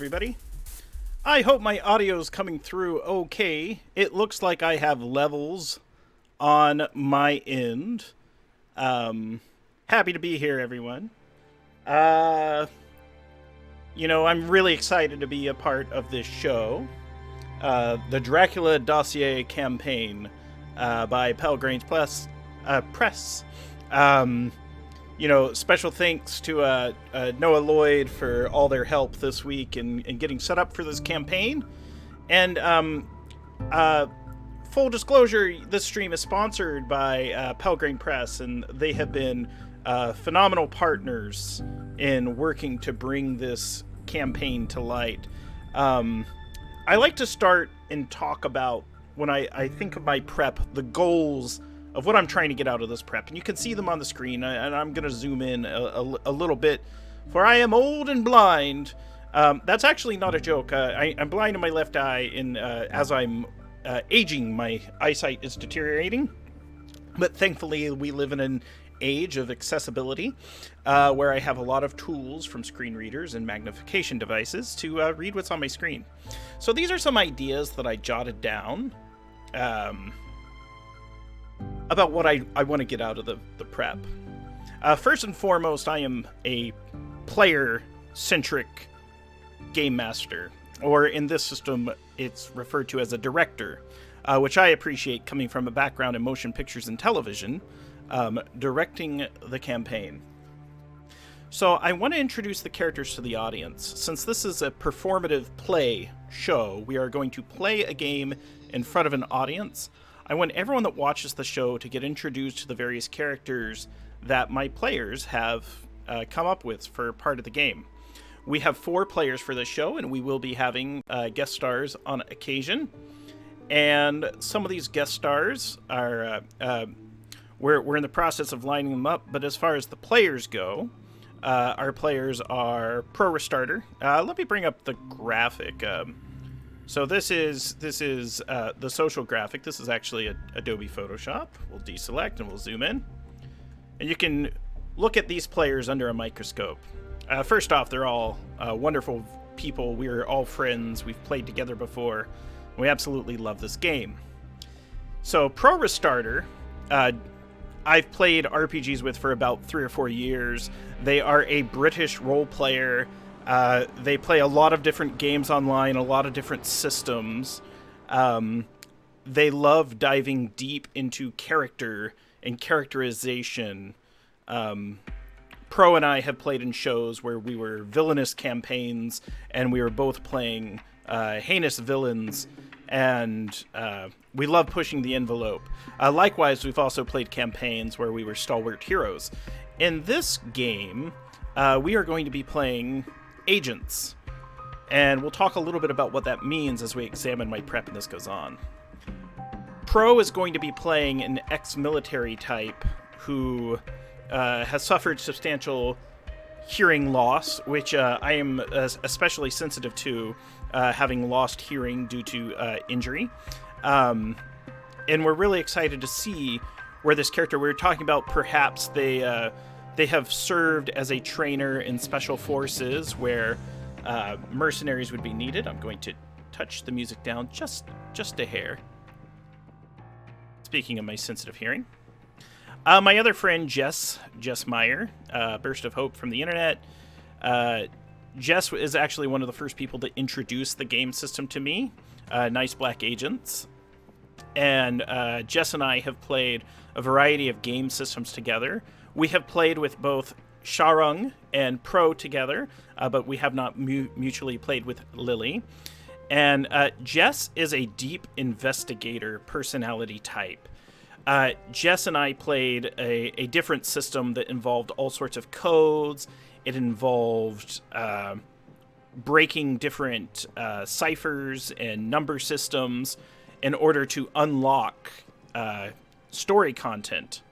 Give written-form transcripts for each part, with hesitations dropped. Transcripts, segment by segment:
everybody. I hope my audio's coming through okay. It looks like I have levels on my end. Happy to be here, everyone. I'm really excited to be a part of this show. The Dracula Dossier campaign by Pelgrane Press. Special thanks to Noah Lloyd for all their help this week in getting set up for this campaign. And full disclosure, this stream is sponsored by Pelgrane Press, and they have been phenomenal partners in working to bring this campaign to light. I like to start and talk about, when I think of my prep, the goals of what I'm trying to get out of this prep. And you can see them on the screen, and I'm going to zoom in a little bit, for I am old and blind. That's actually not a joke. I'm blind in my left eye, and as I'm aging, my eyesight is deteriorating. But thankfully, we live in an age of accessibility, where I have a lot of tools from screen readers and magnification devices to read what's on my screen. So these are some ideas that I jotted down about what I want to get out of the prep. First and foremost, I am a player-centric game master, or in this system, it's referred to as a director, which I appreciate coming from a background in motion pictures and television, directing the campaign. So I want to introduce the characters to the audience. Since this is a performative play show, we are going to play a game in front of an audience. I want everyone that watches the show to get introduced to the various characters that my players have come up with for part of the game. We have 4 players for this show, and we will be having guest stars on occasion. And some of these guest stars are we're in the process of lining them up. But as far as the players go, our players are Pro Restarter. Let me bring up the graphic. So this is the social graphic. This is actually Adobe Photoshop. We'll deselect and we'll zoom in. And you can look at these players under a microscope. First off, they're all wonderful people. We're all friends. We've played together before. We absolutely love this game. So Pro Restarter, I've played RPGs with for about 3 or 4 years. They are a British role player. They play a lot of different games online, a lot of different systems. They love diving deep into character and characterization. Pro and I have played in shows where we were villainous campaigns, and we were both playing heinous villains, and we love pushing the envelope. Likewise, we've also played campaigns where we were stalwart heroes. In this game, we are going to be playing agents, and we'll talk a little bit about what that means as we examine my prep and this goes on. Pro is going to be playing an ex-military type who has suffered substantial hearing loss, which I am especially sensitive to, having lost hearing due to injury. And we're really excited to see where this character, we were talking about perhaps they have served as a trainer in special forces where mercenaries would be needed. I'm going to touch the music down just a hair. Speaking of my sensitive hearing. My other friend, Jess Meyer, Burst of Hope from the internet. Jess is actually one of the first people to introduce the game system to me, Nice Black Agents. And Jess and I have played a variety of game systems together. We have played with both Sharung and Pro together, but we have not mutually played with Lily. And Jess is a deep investigator personality type. Jess and I played a different system that involved all sorts of codes. It involved breaking different ciphers and number systems in order to unlock story content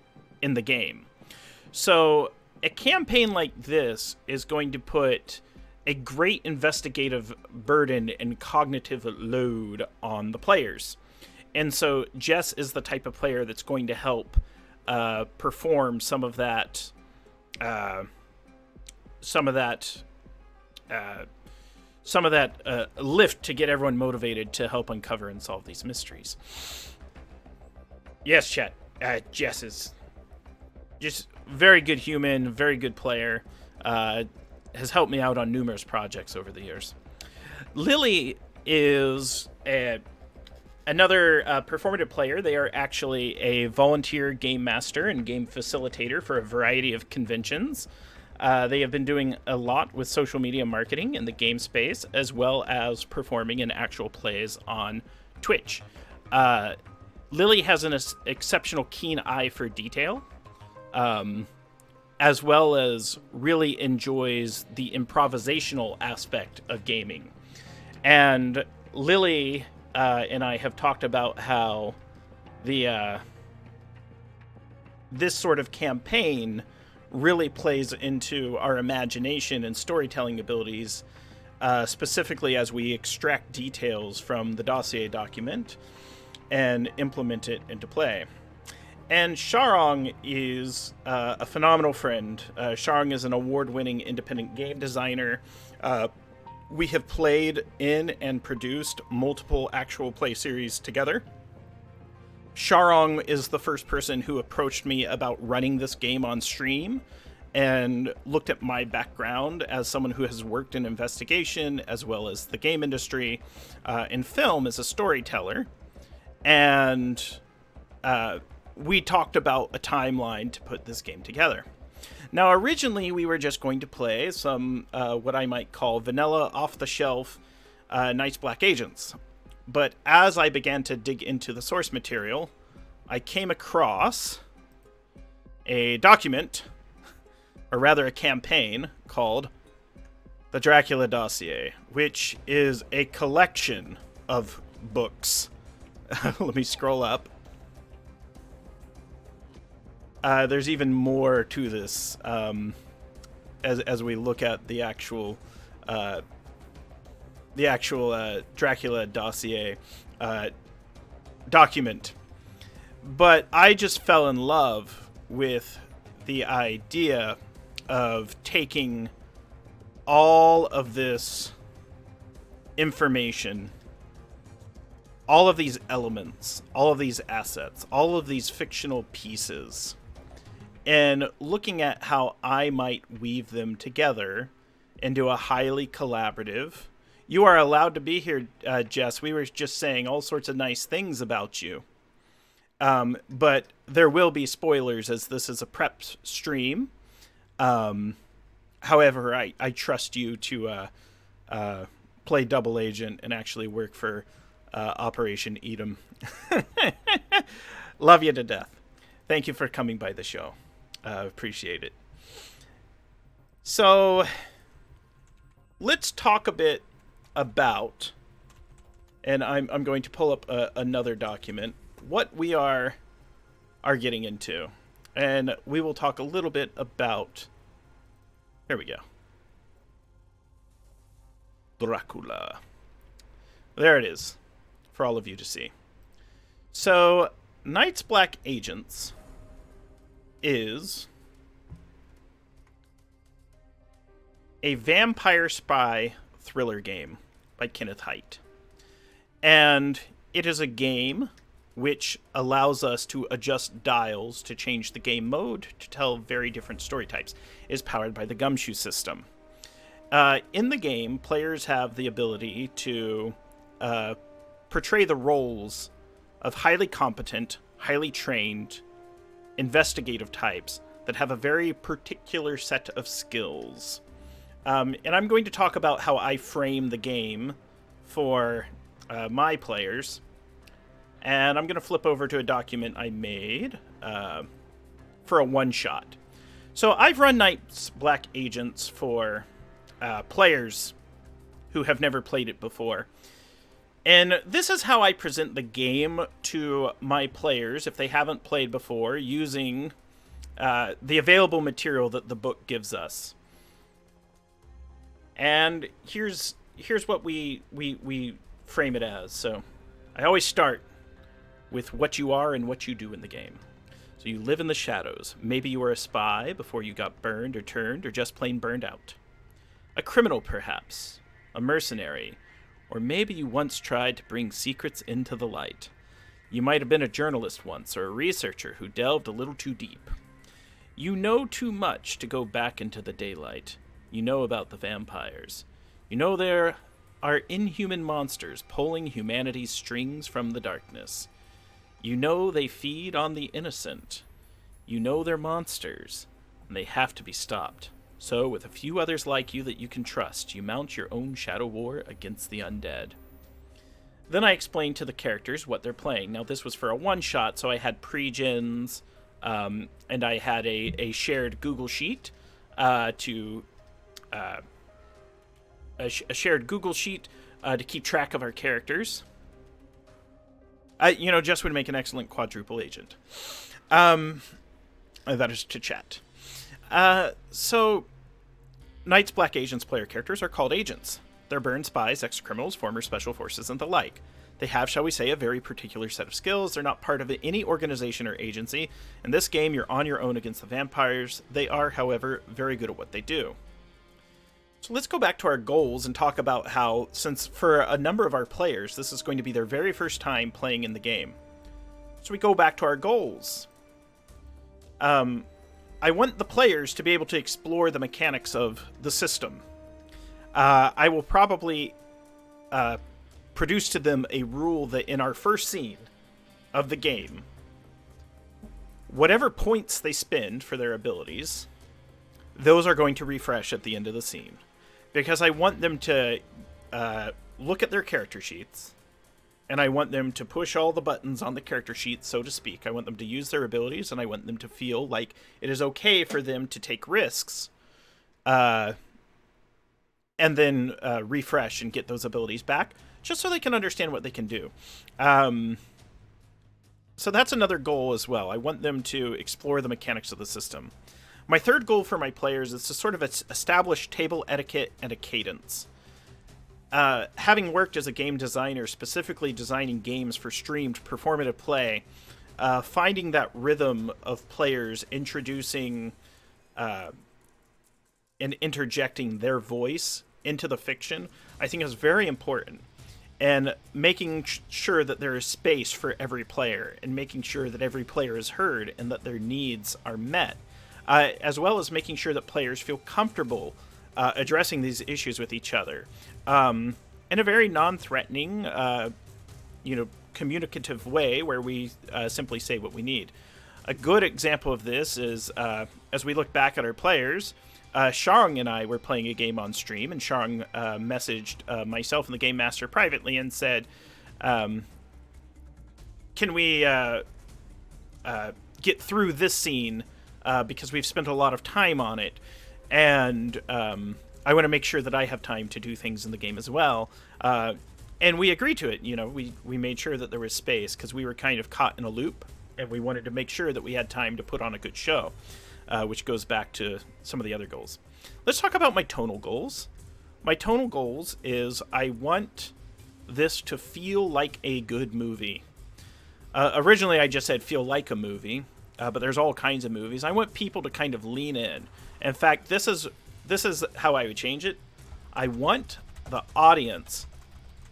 in the game. So a campaign like this is going to put a great investigative burden and cognitive load on the players. And so Jess is the type of player that's going to help perform some of that some of that lift to get everyone motivated to help uncover and solve these mysteries. Yes, chat. Jess is just very good human, very good player. Has helped me out on numerous projects over the years. Lily is another performative player. They are actually a volunteer game master and game facilitator for a variety of conventions. They have been doing a lot with social media marketing in the game space, as well as performing in actual plays on Twitch. Lily has an exceptional keen eye for detail, as well as really enjoys the improvisational aspect of gaming. And Lily and I have talked about how this sort of campaign really plays into our imagination and storytelling abilities, specifically as we extract details from the dossier document and implement it into play. And Sharong is a phenomenal friend. Sharong is an award-winning independent game designer. We have played in and produced multiple actual play series together. Sharong is the first person who approached me about running this game on stream and looked at my background as someone who has worked in investigation as well as the game industry in film as a storyteller. And we talked about a timeline to put this game together. Now, originally, we were just going to play some what I might call vanilla, off-the-shelf Knights Black Agents. But as I began to dig into the source material, I came across a document, or rather a campaign, called the Dracula Dossier, which is a collection of books. Let me scroll up. There's even more to this as we look at the actual Dracula Dossier document. But I just fell in love with the idea of taking all of this information, all of these elements, all of these assets, all of these fictional pieces, and looking at how I might weave them together into a highly collaborative. You are allowed to be here, Jess. We were just saying all sorts of nice things about you. But there will be spoilers as this is a prep stream. However, I trust you to play double agent and actually work for Operation Edom. Love you to death. Thank you for coming by the show. Appreciate it. So let's talk a bit about, and I'm going to pull up another document, what we are getting into. And we will talk a little bit about, here we go, Dracula. There it is, for all of you to see. So, Knights Black Agents is a vampire spy thriller game by Kenneth Haidt. And it is a game which allows us to adjust dials to change the game mode to tell very different story types. It is powered by the Gumshoe system. In the game, players have the ability to portray the roles of highly competent, highly trained, investigative types that have a very particular set of skills. And I'm going to talk about how I frame the game for my players. And I'm going to flip over to a document I made for a one-shot. So I've run Knights Black Agents for players who have never played it before. And this is how I present the game to my players if they haven't played before, using the available material that the book gives us. And here's what we frame it as. So I always start with what you are and what you do in the game. So you live in the shadows. Maybe you were a spy before you got burned or turned or just plain burned out. A criminal, perhaps. a mercenary, or maybe you once tried to bring secrets into the light. You might have been a journalist once, or a researcher who delved a little too deep. You know too much to go back into the daylight. You know about the vampires. You know there are inhuman monsters pulling humanity's strings from the darkness. You know they feed on the innocent. You know they're monsters, and they have to be stopped. So, with a few others like you that you can trust, you mount your own shadow war against the undead. Then I explained to the characters what they're playing. Now, this was for a one-shot, so I had pre-gens, and I had a shared Google Sheet a shared Google Sheet to keep track of our characters. Jess would make an excellent quadruple agent. That is to chat. So, Knight's Black Agents player characters are called agents. They're burned spies, ex-criminals, former special forces, and the like. They have, shall we say, a very particular set of skills. They're not part of any organization or agency. In this game, you're on your own against the vampires. They are, however, very good at what they do. So let's go back to our goals and talk about how, since for a number of our players, this is going to be their very first time playing in the game. So we go back to our goals. I want the players to be able to explore the mechanics of the system. I will probably produce to them a rule that in our first scene of the game, whatever points they spend for their abilities, those are going to refresh at the end of the scene. Because I want them to look at their character sheets, and I want them to push all the buttons on the character sheet, so to speak. I want them to use their abilities, and I want them to feel like it is okay for them to take risks, and then refresh and get those abilities back, just so they can understand what they can do. So that's another goal as well. I want them to explore the mechanics of the system. My third goal for my players is to sort of establish table etiquette and a cadence. Having worked as a game designer, specifically designing games for streamed performative play, finding that rhythm of players introducing and interjecting their voice into the fiction, I think is very important. And making sure that there is space for every player, and making sure that every player is heard and that their needs are met. As well as making sure that players feel comfortable addressing these issues with each other in a very non-threatening, communicative way where we simply say what we need. A good example of this is as we look back at our players, Sharng and I were playing a game on stream, and Sharng messaged myself and the Game Master privately and said, can we get through this scene because we've spent a lot of time on it, and I want to make sure that I have time to do things in the game as well. And we agreed to it. We made sure that there was space because we were kind of caught in a loop, and we wanted to make sure that we had time to put on a good show, which goes back to some of the other goals. Let's talk about my tonal goals. My tonal goals is I want this to feel like a good movie. Originally, I just said feel like a movie. But there's all kinds of movies. I want people to kind of lean in. In fact, this is how I would change it. I want the audience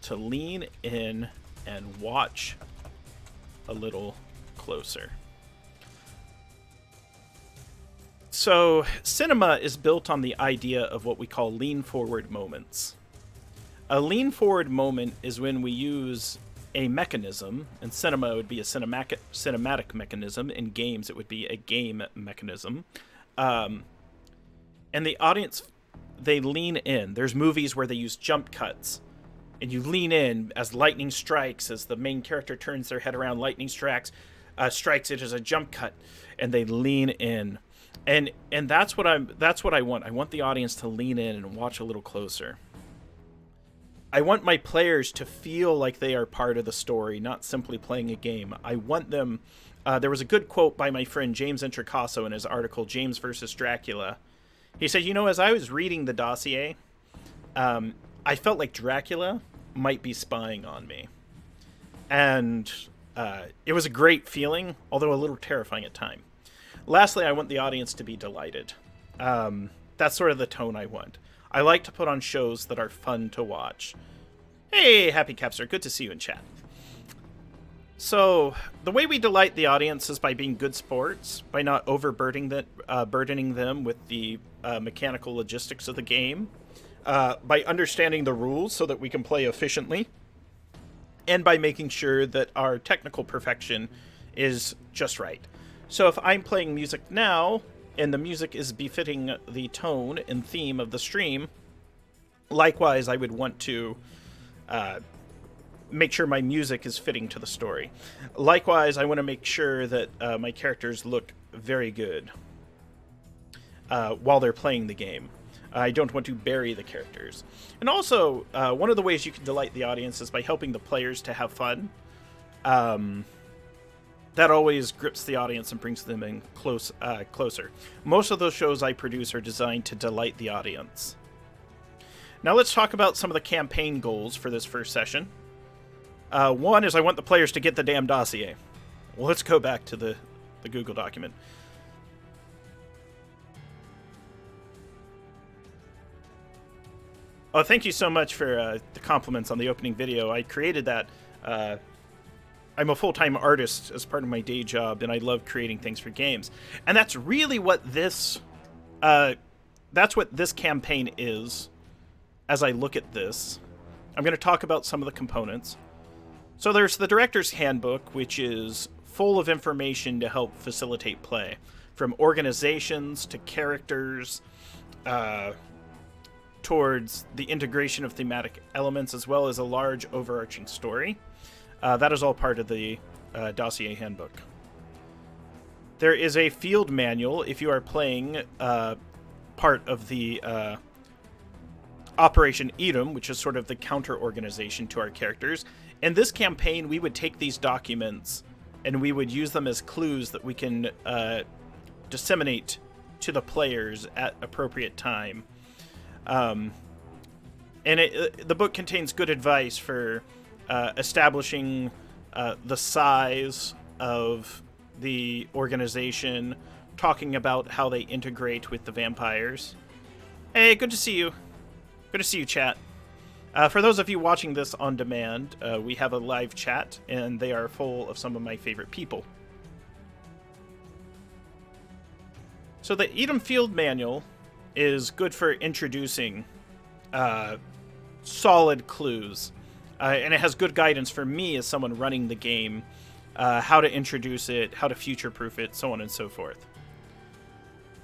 to lean in and watch a little closer. So, cinema is built on the idea of what we call lean-forward moments. A lean-forward moment is when we use a mechanism. In cinema, it would be a cinematic mechanism. In games, it would be a game mechanism. And the audience, they lean in. There's movies where they use jump cuts, and you lean in as lightning strikes, as the main character turns their head around, lightning strikes it as a jump cut, and they lean in. And that's what I want. I want the audience to lean in and watch a little closer. I want my players to feel like they are part of the story, not simply playing a game. I want them... there was a good quote by my friend James Introcaso in his article, James versus Dracula. He said, as I was reading the dossier, I felt like Dracula might be spying on me. And it was a great feeling, although a little terrifying at times. Lastly, I want the audience to be delighted. That's sort of the tone I want. I like to put on shows that are fun to watch. Hey, Happy Capster, good to see you in chat. So, the way we delight the audience is by being good sports, by not overburdening burdening them with the mechanical logistics of the game, by understanding the rules so that we can play efficiently, and by making sure that our technical perfection is just right. So if I'm playing music now, and the music is befitting the tone and theme of the stream, likewise I would want to make sure my music is fitting to the story. Likewise, I want to make sure that my characters look very good while they're playing the game. I don't want to bury the characters. And also, one of the ways you can delight the audience is by helping the players to have fun. That always grips the audience and brings them in closer. Most of those shows I produce are designed to delight the audience. Now let's talk about some of the campaign goals for this first session. One is I want the players to get the damn dossier. Well, let's go back to the Google document. Oh, thank you so much for the compliments on the opening video. I created that. I'm a full-time artist as part of my day job, and I love creating things for games. And that's really what this campaign is. As I look at this, I'm going to talk about some of the components. So there's the Director's Handbook, which is full of information to help facilitate play, from organizations to characters, towards the integration of thematic elements, as well as a large overarching story. That is all part of the Dossier Handbook. There is a field manual if you are playing part of the Operation Edom, which is sort of the counter-organization to our characters. In this campaign, we would take these documents and we would use them as clues that we can disseminate to the players at appropriate time. And the book contains good advice for establishing the size of the organization, talking about how they integrate with the vampires. Hey, good to see you. Good to see you, chat. For those of you watching this on demand, we have a live chat, and they are full of some of my favorite people. So the Edom Field Manual is good for introducing solid clues. And it has good guidance for me as someone running the game, how to introduce it, how to future-proof it, so on and so forth.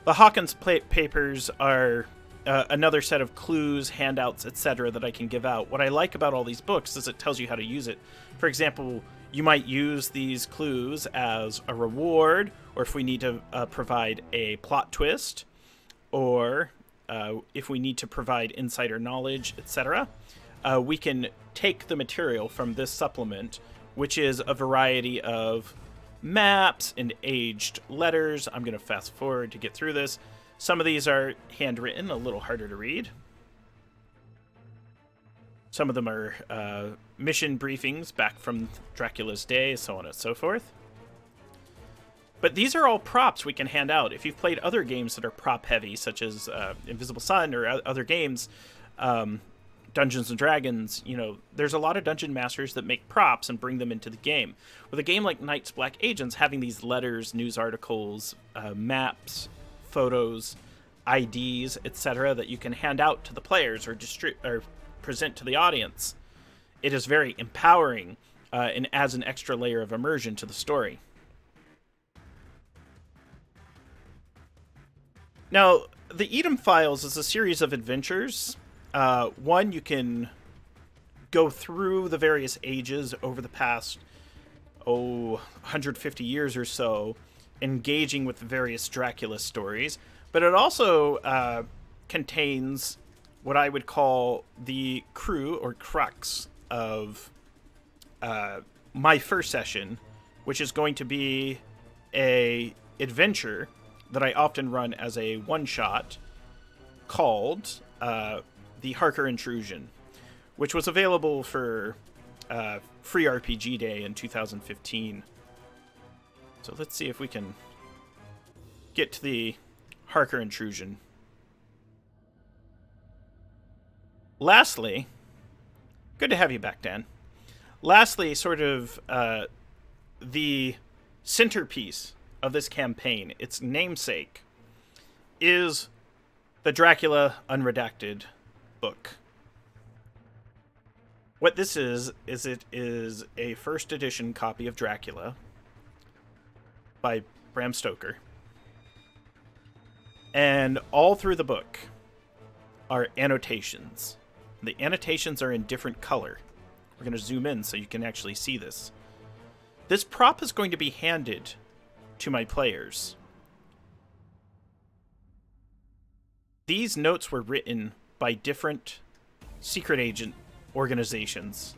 The Hawkins papers are another set of clues, handouts, etc. that I can give out. What I like about all these books is it tells you how to use it. For example, you might use these clues as a reward, or if we need to provide a plot twist, or if we need to provide insider knowledge, etc. We can take the material from this supplement, which is a variety of maps and aged letters. I'm going to fast forward to get through this. Some of these are handwritten, a little harder to read. Some of them are mission briefings back from Dracula's day, so on and so forth. But these are all props we can hand out. If you've played other games that are prop-heavy, such as Invisible Sun or other games, Dungeons and Dragons, you know, there's a lot of dungeon masters that make props and bring them into the game. With a game like Night's Black Agents, having these letters, news articles, maps, photos, IDs, etc. that you can hand out to the players or present to the audience, it is very empowering and adds an extra layer of immersion to the story. Now, the Edom Files is a series of adventures. One, you can go through the various ages over the past, 150 years or so, engaging with the various Dracula stories. But it also contains what I would call the crew or crux of my first session, which is going to be a adventure that I often run as a one-shot called The Harker Intrusion, which was available for Free RPG Day in 2015. So let's see if we can get to the Harker Intrusion. Lastly, good to have you back, Dan. Lastly, sort of the centerpiece of this campaign, its namesake, is the Dracula Unredacted book. What this is it is a first edition copy of Dracula by Bram Stoker. And all through the book are annotations. The annotations are in different color. We're going to zoom in so you can actually see this. This prop is going to be handed to my players. These notes were written by different secret agent organizations.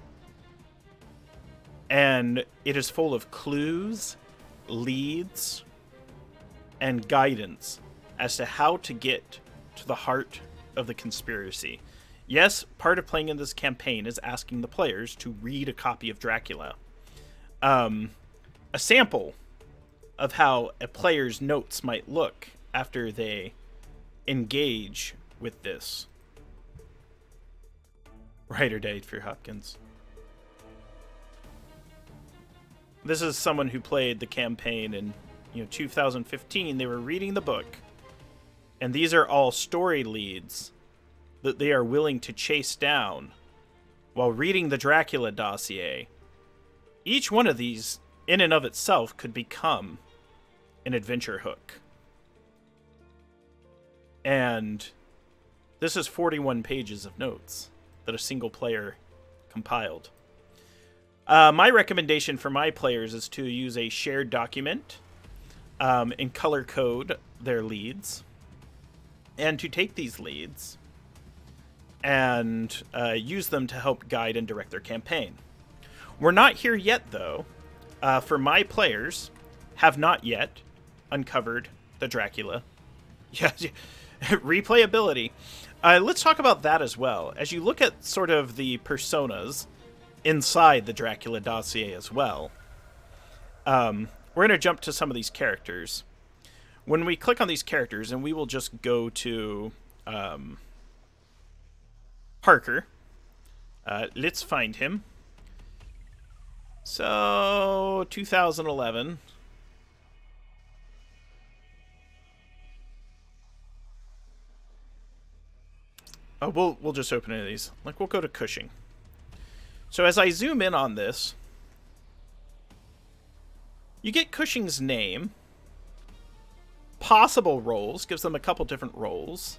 And it is full of clues, leads, and guidance as to how to get to the heart of the conspiracy. Yes, part of playing in this campaign is asking the players to read a copy of Dracula. A sample of how a player's notes might look after they engage with this. Ride or die for Hopkins. This is someone who played the campaign in 2015. They were reading the book, and these are all story leads that they are willing to chase down while reading the Dracula Dossier. Each one of these, in and of itself, could become an adventure hook. And this is 41 pages of notes that a single player compiled. My recommendation for my players is to use a shared document and color code their leads, and to take these leads and use them to help guide and direct their campaign. We're not here yet, though. For my players, have not yet uncovered the Dracula. Yeah, replayability. Let's talk about that as well. As you look at sort of the personas inside the Dracula Dossier as well, we're going to jump to some of these characters. When we click on these characters, and we will just go to Parker. Let's find him. So, 2011. Oh, we'll just open any of these. Like, we'll go to Cushing. So as I zoom in on this, you get Cushing's name, possible roles, gives them a couple different roles,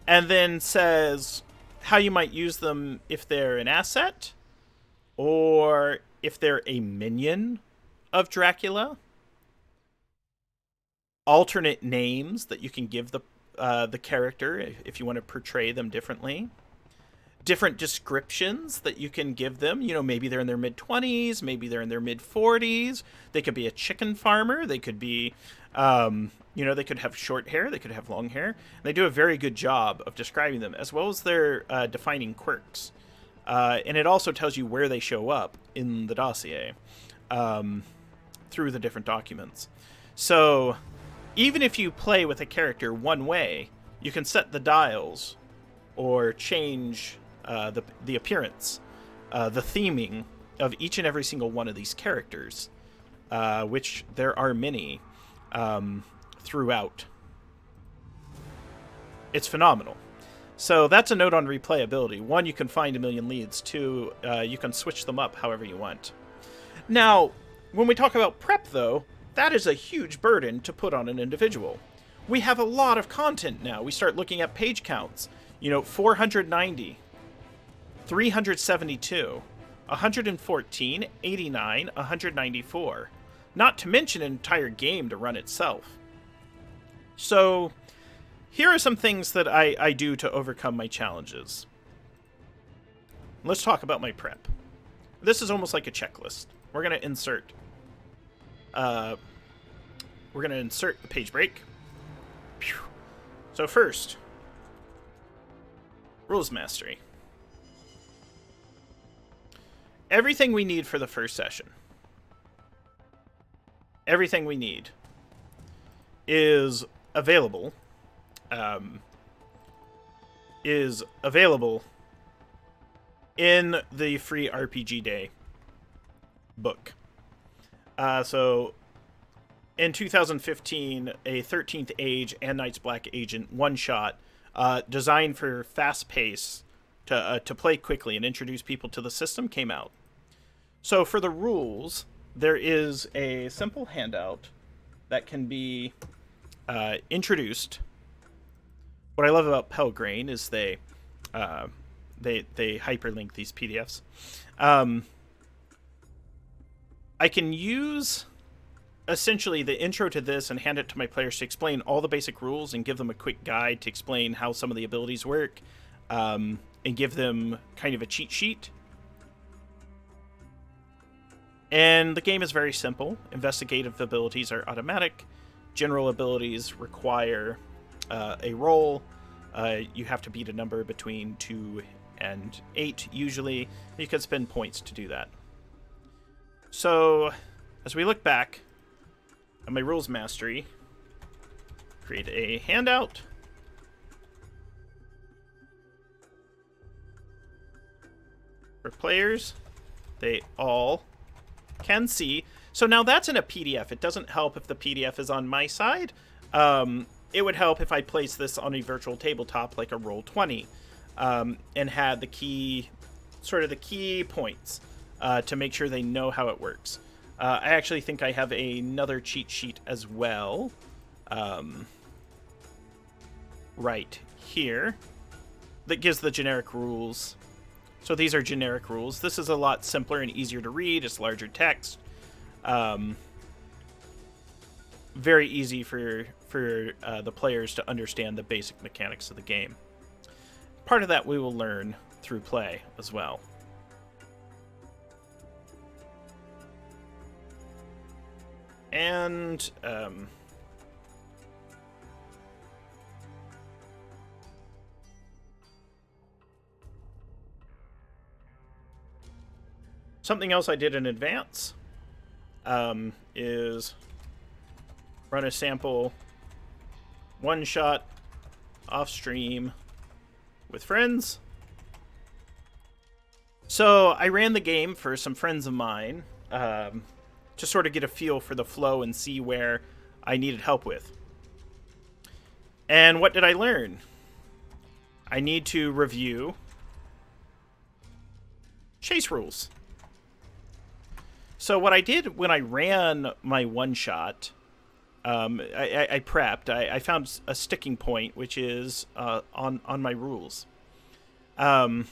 and then says how you might use them if they're an asset, or if they're a minion of Dracula. Alternate names that you can give the character if you want to portray them differently. Different descriptions that you can give them. Maybe they're in their mid-20s, maybe they're in their mid-40s. They could be a chicken farmer. They could be, they could have short hair. They could have long hair. And they do a very good job of describing them, as well as their defining quirks. And it also tells you where they show up in the dossier through the different documents. So even if you play with a character one way, you can set the dials or change the appearance, the theming of each and every single one of these characters, which there are many throughout. It's phenomenal. So that's a note on replayability. One, you can find a million leads. Two, you can switch them up however you want. Now, when we talk about prep, though, that is a huge burden to put on an individual. We have a lot of content now. We start looking at page counts. 490, 372, 114, 89, 194. Not to mention an entire game to run itself. So here are some things that I do to overcome my challenges. Let's talk about my prep. This is almost like a checklist. We're going to insert the page break. So first, rules mastery. Everything we need for the first session. Everything we need is available is available in the free RPG Day book. So in 2015, a 13th Age and Night's Black Agent one-shot designed for fast pace to play quickly and introduce people to the system came out. So for the rules, there is a simple handout that can be introduced. What I love about Pelgrane is they hyperlink these PDFs. I can use essentially the intro to this and hand it to my players to explain all the basic rules and give them a quick guide to explain how some of the abilities work, and give them kind of a cheat sheet. And the game is very simple. Investigative abilities are automatic. General abilities require a roll. You have to beat a number between 2 and 8 usually. You can spend points to do that. So, as we look back at my rules mastery, create a handout. For players, they all can see. So now that's in a PDF. It doesn't help if the PDF is on my side. It would help if I placed this on a virtual tabletop like a Roll20, and had the key points to make sure they know how it works. I actually think I have another cheat sheet as well, right here, that gives the generic rules. So these are generic rules. This is a lot simpler and easier to read. It's larger text. Very easy for the players to understand the basic mechanics of the game. Part of that we will learn through play as well. And something else I did in advance is run a sample one-shot off stream with friends. So I ran the game for some friends of mine to sort of get a feel for the flow and see where I needed help with. And what did I learn? I need to review chase rules. So what I did when I ran my one-shot, I prepped. I found a sticking point, which is on my rules. The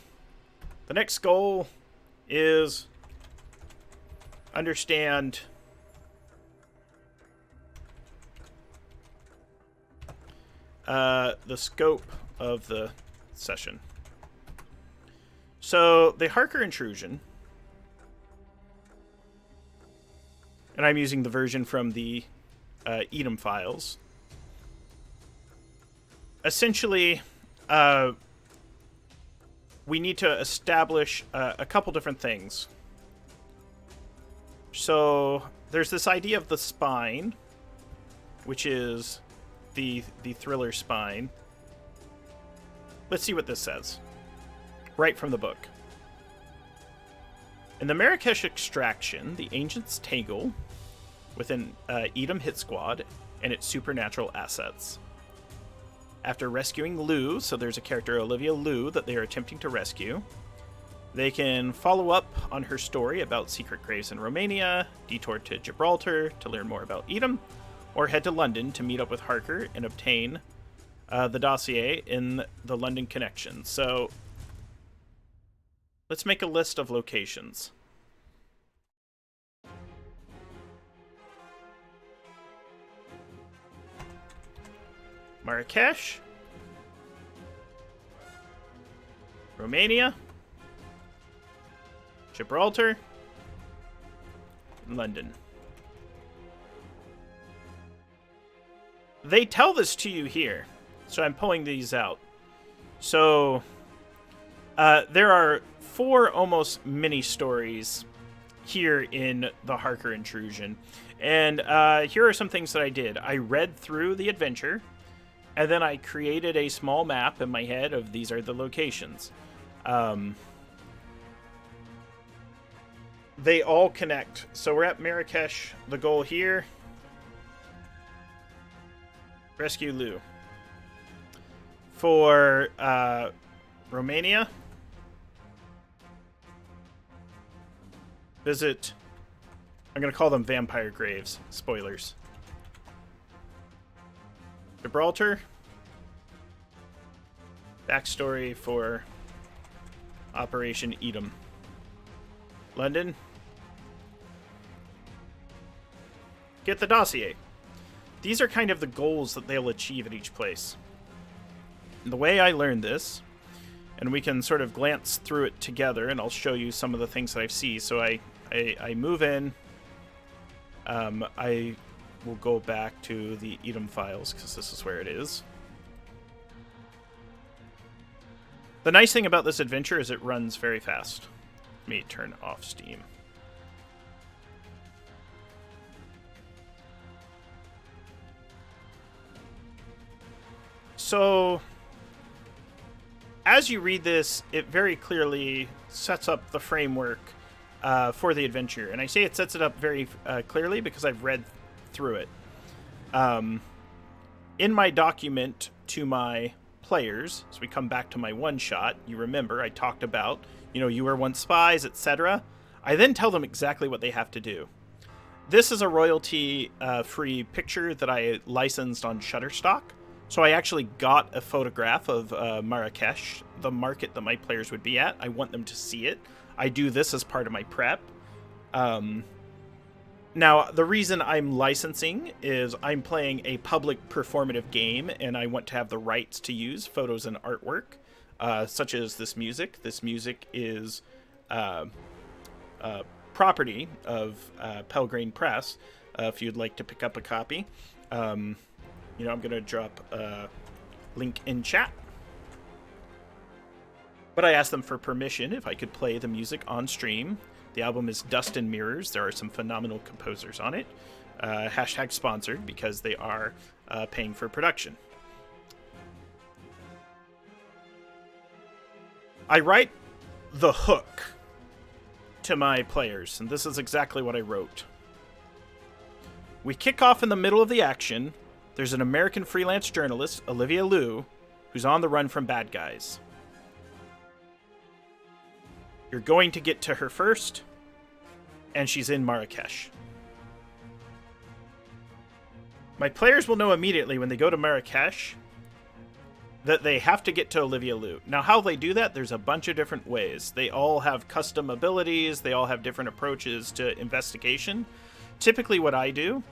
next goal is understand the scope of the session. So the Harker intrusion, and I'm using the version from the Edom files. Essentially, we need to establish a couple different things. So there's this idea of the spine, which is the thriller spine. Let's see what this says. Right from the book. In the Marrakesh extraction, the ancients tangle with an Edom hit squad and its supernatural assets. After rescuing Lou, so there's a character, Olivia Lou, that they are attempting to rescue, they can follow up on her story about secret graves in Romania, detour to Gibraltar to learn more about Edom, or head to London to meet up with Harker and obtain the dossier in the London connection. So let's make a list of locations. Marrakesh, Romania, Gibraltar, and London. They tell this to you here, so I'm pulling these out. So there are 4 almost mini stories here in the Harker intrusion, and here are some things that I did. I read through the adventure, And then I created a small map in my head of these are the locations. They all connect. So we're at Marrakesh. The goal here, rescue Lou. For Romania, visit, I'm going to call them vampire graves. Spoilers. Gibraltar, backstory for Operation Edom. London, get the dossier. These are kind of the goals that they'll achieve at each place. And the way I learned this, and we can sort of glance through it together, and I'll show you some of the things that I see. So I move in. I will go back to the Edom files, because this is where it is. The nice thing about this adventure is it runs very fast. Let me turn off Steam. So, as you read this, it very clearly sets up the framework for the adventure. And I say it sets it up very clearly because I've read through it. In my document to my players, as we come back to my one-shot, you remember I talked about, you were once spies, etc. I then tell them exactly what they have to do. This is a royalty-free picture that I licensed on Shutterstock. So I actually got a photograph of Marrakesh, the market that my players would be at. I want them to see it. I do this as part of my prep. Now, the reason I'm licensing is I'm playing a public performative game, and I want to have the rights to use photos and artwork, such as this music. This music is property of Pelgrane Press, if you'd like to pick up a copy. I'm going to drop a link in chat. But I asked them for permission if I could play the music on stream. The album is Dust and Mirrors. There are some phenomenal composers on it. Hashtag sponsored, because they are paying for production. I write the hook to my players, and this is exactly what I wrote. We kick off in the middle of the action. There's an American freelance journalist, Olivia Liu, who's on the run from bad guys. You're going to get to her first, and she's in Marrakesh. My players will know immediately when they go to Marrakesh that they have to get to Olivia Liu. Now, how they do that, there's a bunch of different ways. They all have custom abilities. They all have different approaches to investigation. Typically what I do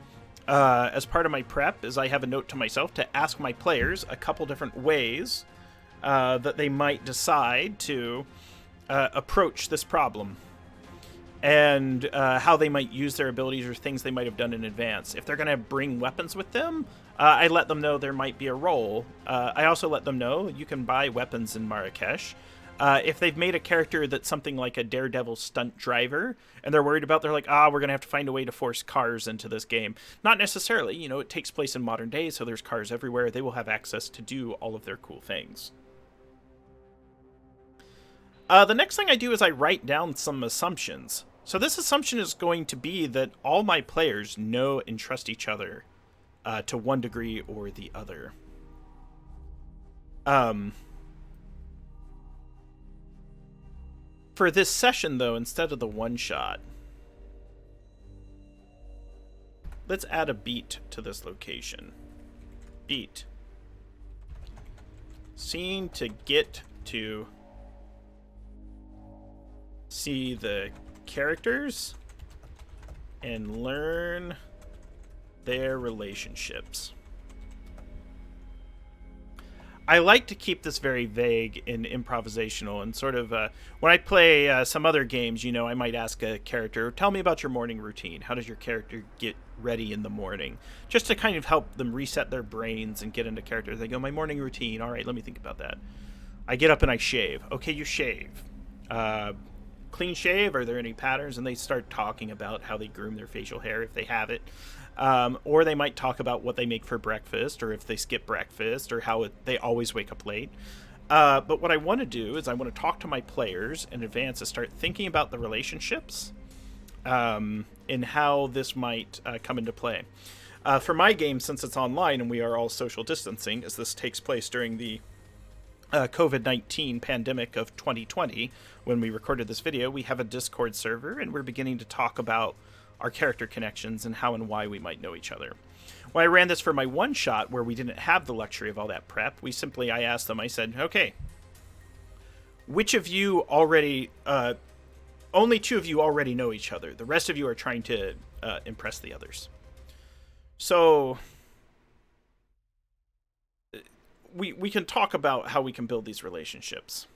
as part of my prep is I have a note to myself to ask my players a couple different ways that they might decide to approach this problem, and how they might use their abilities or things they might have done in advance. If they're going to bring weapons with them, I let them know there might be a role. I also let them know you can buy weapons in Marrakesh. If they've made a character that's something like a daredevil stunt driver, and they're worried about, they're like, we're going to have to find a way to force cars into this game. Not necessarily, it takes place in modern day, so there's cars everywhere. They will have access to do all of their cool things. The next thing I do is I write down some assumptions. So this assumption is going to be that all my players know and trust each other to one degree or the other. For this session, though, instead of the one-shot, let's add a beat to this location. Beat. Scene to get to see the characters and learn their relationships. I like to keep this very vague and improvisational, and sort of when I play some other games, I might ask a character, tell me about your morning routine. How does your character get ready in the morning? Just to kind of help them reset their brains and get into character. They go, my morning routine. All right, let me think about that. I get up and I shave. Okay, you shave. Clean shave? Are there any patterns? And they start talking about how they groom their facial hair if they have it. Or they might talk about what they make for breakfast, or if they skip breakfast, or how they always wake up late. But what I want to do is I want to talk to my players in advance and start thinking about the relationships and how this might come into play. For my game, since it's online and we are all social distancing, as this takes place during the COVID-19 pandemic of 2020, when we recorded this video, we have a Discord server, and we're beginning to talk about our character connections and how and why we might know each other. When I ran this for my one-shot, where we didn't have the luxury of all that prep, I asked them, I said, okay, which of you already, only 2 of you already know each other. The rest of you are trying to impress the others. So we can talk about how we can build these relationships.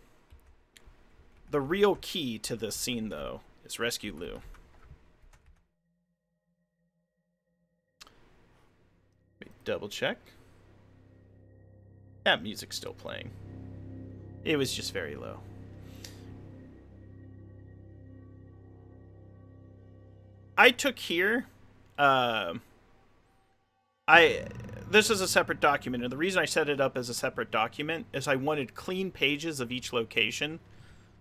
The real key to this scene, though, is rescue Lou. Double check. That music's still playing. It was just very low. I took here, this is a separate document, and the reason I set it up as a separate document is I wanted clean pages of each location.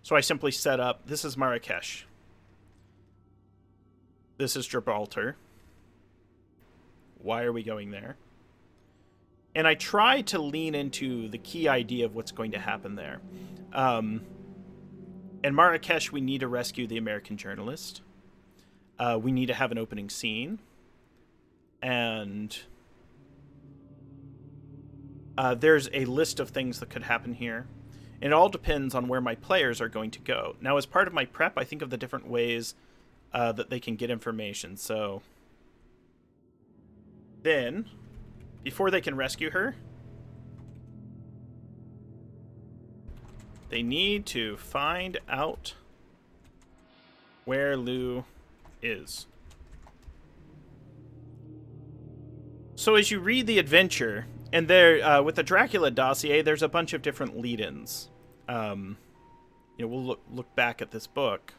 So I simply set up, this is Marrakesh. This is Gibraltar. Why are we going there? And I try to lean into the key idea of what's going to happen there. In Marrakesh, we need to rescue the American journalist. We need to have an opening scene. And there's a list of things that could happen here. And it all depends on where my players are going to go. Now, as part of my prep, I think of the different ways that they can get information. So then, before they can rescue her, they need to find out where Lou is. So as you read the adventure, and there, with the Dracula Dossier, there's a bunch of different lead-ins. We'll look back at this book.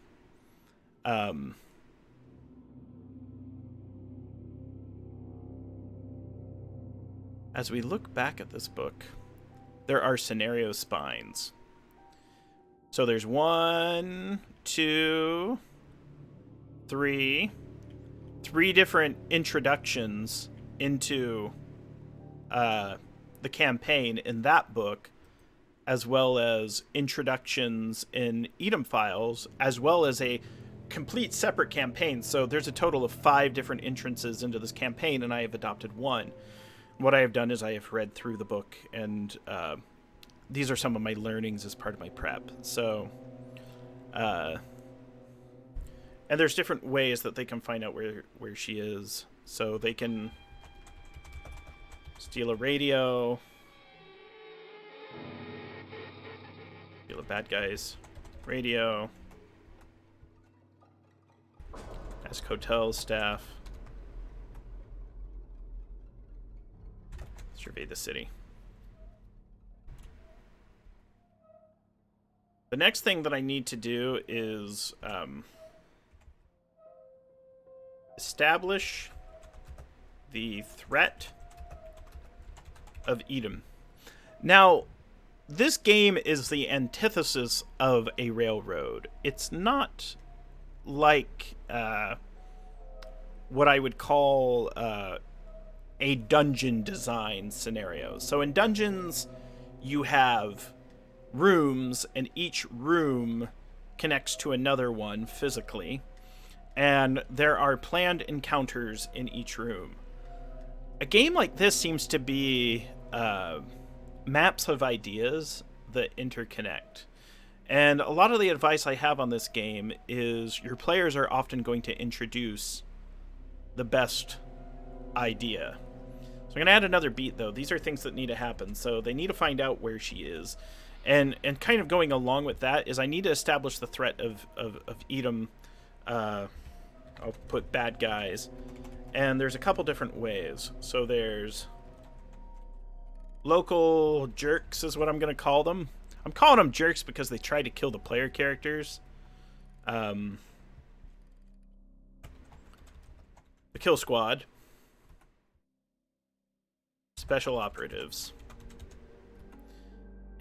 As we look back at this book, there are scenario spines. So there's 1, 2, 3 different introductions into the campaign in that book, as well as introductions in Edom Files, as well as a complete separate campaign. So there's a total of 5 different entrances into this campaign, and I have adopted one. What I have done is I have read through the book, and these are some of my learnings as part of my prep. So, and there's different ways that they can find out where she is. So they can steal a radio, steal a bad guy's radio, ask hotel staff, survey the city. The next thing that I need to do is establish the threat of Edom. Now, this game is the antithesis of a railroad. It's not like what I would call a dungeon design scenario. So in dungeons, you have rooms, and each room connects to another one physically, and there are planned encounters in each room. A game like this seems to be maps of ideas that interconnect. And a lot of the advice I have on this game is your players are often going to introduce the best idea. So I'm going to add another beat, though. These are things that need to happen. So they need to find out where she is. And kind of going along with that is I need to establish the threat of Edom. I'll put bad guys. And there's a couple different ways. So there's local jerks is what I'm going to call them. I'm calling them jerks because they try to kill the player characters. The kill squad. special operatives.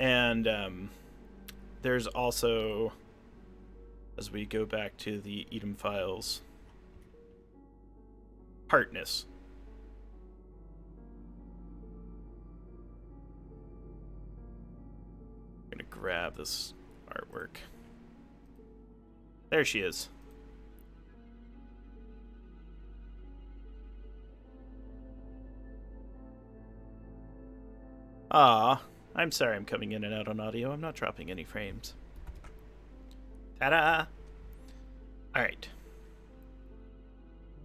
And there's also, as we go back to the Edom files, Harkness. I'm going to grab this artwork. There she is. Ah, I'm sorry I'm coming in and out on audio. I'm not dropping any frames. Ta-da! Alright.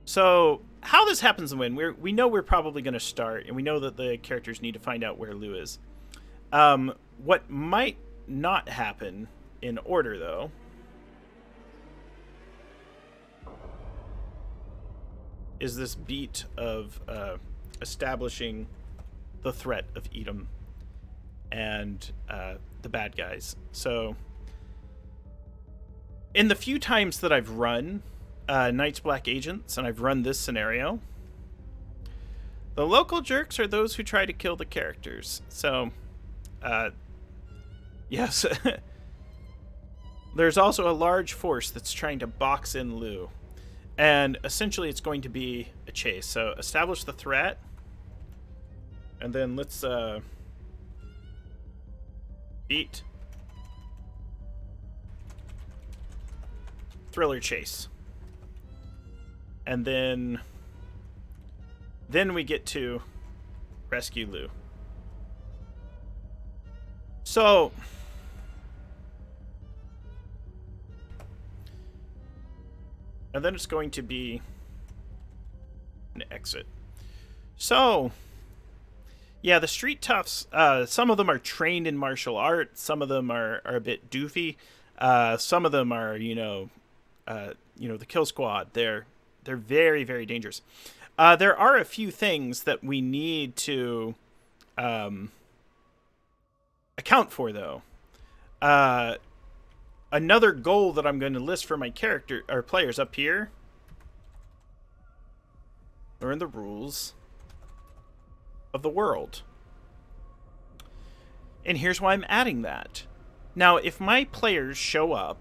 So, how this happens and when, we know we're probably going to start, and we know that the characters need to find out where Lou is. What might not happen in order, though, is this beat of establishing the threat of Edom and the bad guys. So, in the few times that I've run Night's Black Agents, and I've run this scenario, the local jerks are those who try to kill the characters. So, yes. There's also a large force that's trying to box in Lou. And essentially it's going to be a chase. So, establish the threat. And then let's beat thriller chase. And then we get to rescue Lou. So and then it's going to be an exit. So yeah, the street toughs, some of them are trained in martial arts, some of them are a bit doofy, some of them are, the kill squad. They're very, very dangerous. There are a few things that we need to account for, though. Another goal that I'm going to list for my character or players up here. Learn the rules of the world. And here's why I'm adding that. Now, if my players show up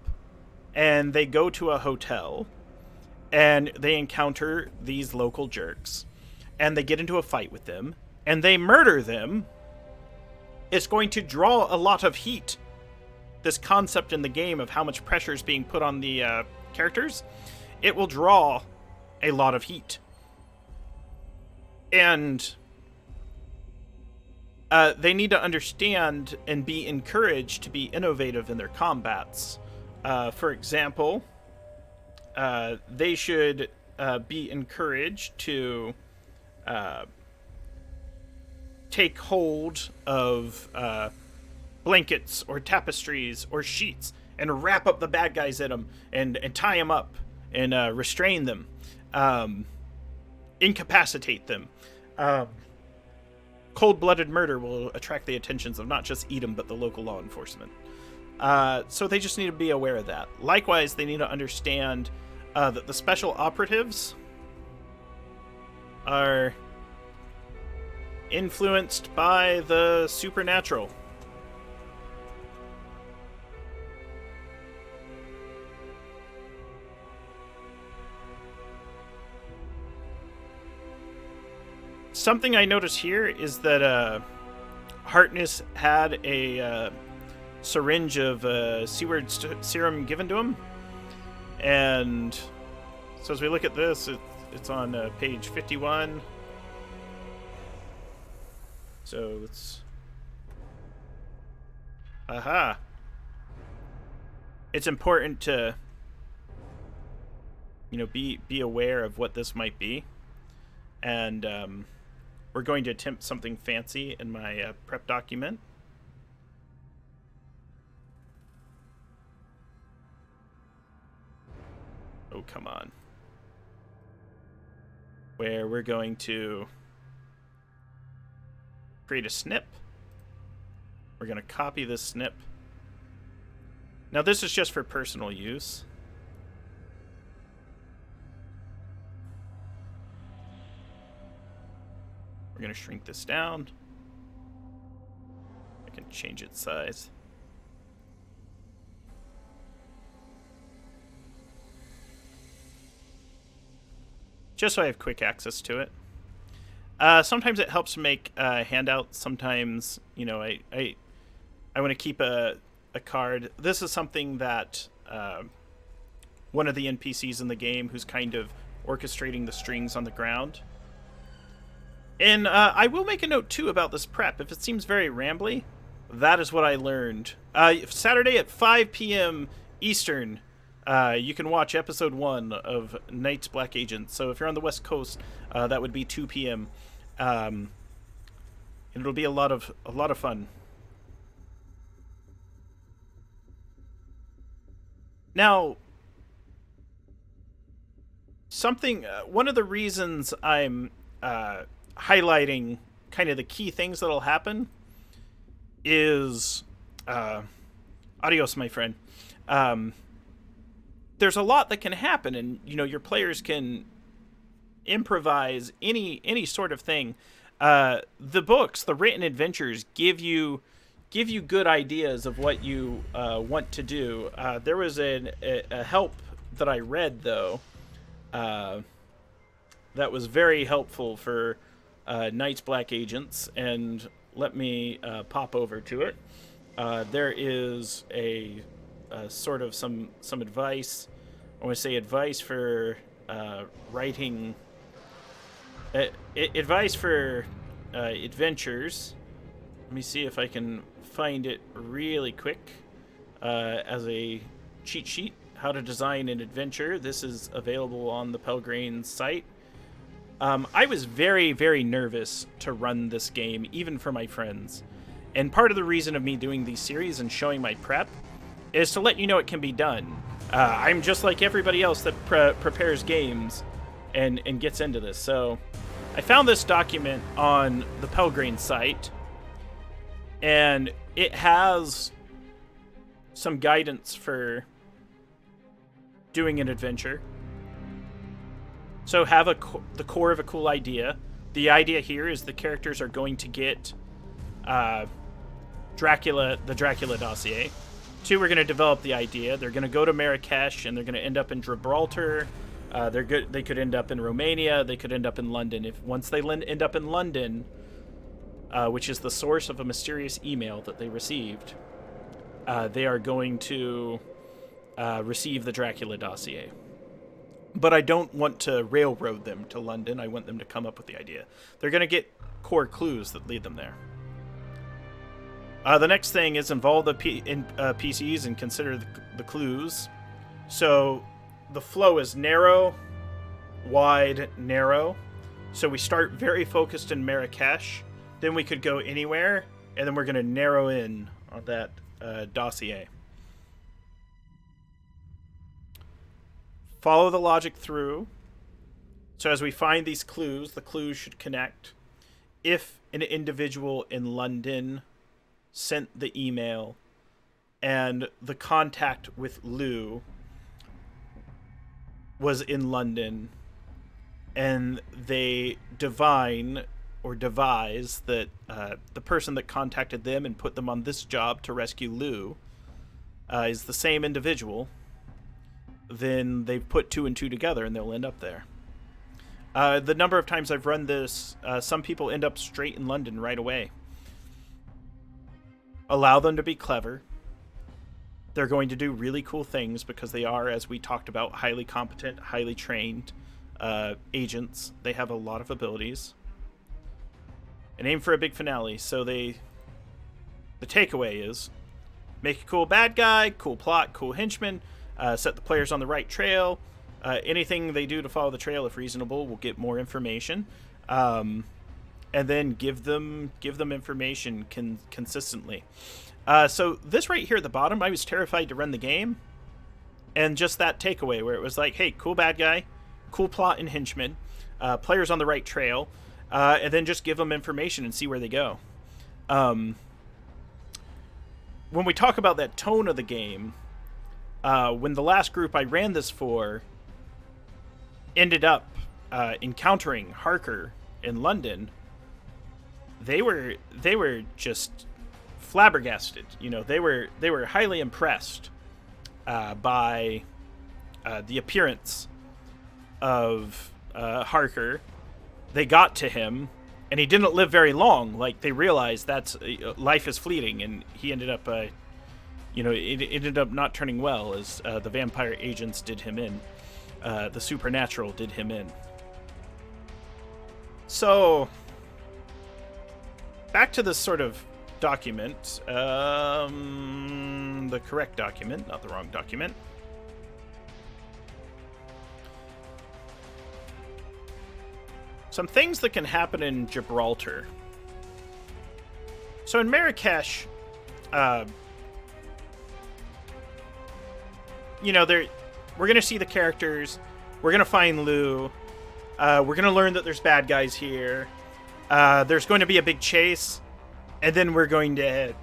and they go to a hotel and they encounter these local jerks and they get into a fight with them and they murder them, it's going to draw a lot of heat. This concept in the game of how much pressure is being put on the characters, it will draw a lot of heat. And they need to understand and be encouraged to be innovative in their combats. For example, they should be encouraged to take hold of blankets or tapestries or sheets and wrap up the bad guys in them and tie them up and restrain them, incapacitate them. Cold-blooded murder will attract the attentions of not just Edom, but the local law enforcement. So they just need to be aware of that. Likewise, they need to understand that the special operatives are influenced by the supernatural. Something I notice here is that Harkness had a syringe of Seaward serum given to him. And so as we look at this, it's on page 51. So let's... Aha! It's important to, be aware of what this might be. And we're going to attempt something fancy in my prep document. Oh, come on. Where we're going to create a snip. We're going to copy this snip. Now, this is just for personal use. We're going to shrink this down. I can change its size. Just so I have quick access to it. Sometimes it helps make handouts. Sometimes, I want to keep a card. This is something that one of the NPCs in the game, who's kind of orchestrating the strings on the ground. And I will make a note, too, about this prep. If it seems very rambly, that is what I learned. Saturday at 5 p.m. Eastern, you can watch episode 1 of Night's Black Agent. So if you're on the West Coast, that would be 2 p.m. And it'll be a lot of fun. Now, one of the reasons I'm highlighting kind of the key things that'll happen is, adios, my friend. There's a lot that can happen, and your players can improvise any sort of thing. The books, the written adventures, give you good ideas of what you want to do. There was a help that I read, though, that was very helpful for Night's Black Agents, and let me pop over to it. There is a sort of some advice. I want to say advice for writing. Advice for adventures. Let me see if I can find it really quick as a cheat sheet. How to design an adventure. This is available on the Pelgrane site. I was very, very nervous to run this game, even for my friends. And part of the reason of me doing these series and showing my prep is to let you know it can be done. I'm just like everybody else that prepares games and gets into this. So I found this document on the Pelgrane site, and it has some guidance for doing an adventure. So have the core of a cool idea. The idea here is the characters are going to get the Dracula Dossier. 2, we're going to develop the idea. They're going to go to Marrakesh, and they're going to end up in Gibraltar. They could end up in Romania. They could end up in London. Once they end up in London, which is the source of a mysterious email that they received, they are going to receive the Dracula Dossier. But I don't want to railroad them to London. I want them to come up with the idea. They're going to get core clues that lead them there. The next thing is involve the PCs and consider the clues. So the flow is narrow, wide, narrow. So we start very focused in Marrakesh. Then we could go anywhere, and then we're going to narrow in on that dossier. Follow the logic through. So as we find these clues, the clues should connect. If an individual in London sent the email and the contact with Lou was in London, and they divine or devise that the person that contacted them and put them on this job to rescue Lou is the same individual, then they've put 2 and 2 together and they'll end up there. The number of times I've run this, some people end up straight in London right away. Allow them to be clever. They're going to do really cool things because they are, as we talked about, highly competent, highly trained agents. They have a lot of abilities. And aim for a big finale. So the takeaway is make a cool bad guy, cool plot, cool henchman, set the players on the right trail. Anything they do to follow the trail, if reasonable, will get more information. And then give them information consistently. So this right here at the bottom, I was terrified to run the game. And just that takeaway where it was like, hey, cool bad guy, cool plot and henchman, players on the right trail, and then just give them information and see where they go. When we talk about that tone of the game, when the last group I ran this for ended up encountering Harker in London, they were just flabbergasted. You know, they were highly impressed by the appearance of Harker. They got to him, and he didn't live very long. Like, they realized that's life is fleeting, and he ended up, it ended up not turning well as the vampire agents did him in. The supernatural did him in. So, back to this sort of document. The correct document, not the wrong document. Some things that can happen in Gibraltar. So in Marrakesh, we're going to see the characters. We're going to find Lou. We're going to learn that there's bad guys here. There's going to be a big chase. And then we're going to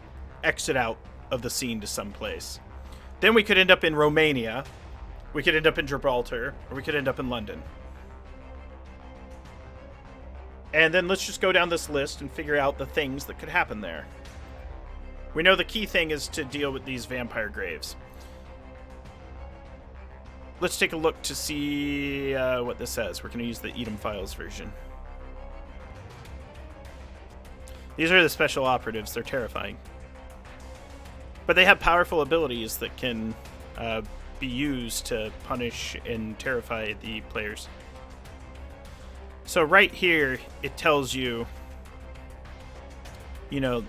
exit out of the scene to someplace. Then we could end up in Romania. We could end up in Gibraltar. Or we could end up in London. And then let's just go down this list and figure out the things that could happen there. We know the key thing is to deal with these vampire graves. Let's take a look to see what this says. We're going to use the Edom Files version. These are the special operatives. They're terrifying. But they have powerful abilities that can be used to punish and terrify the players. So right here, it tells you, you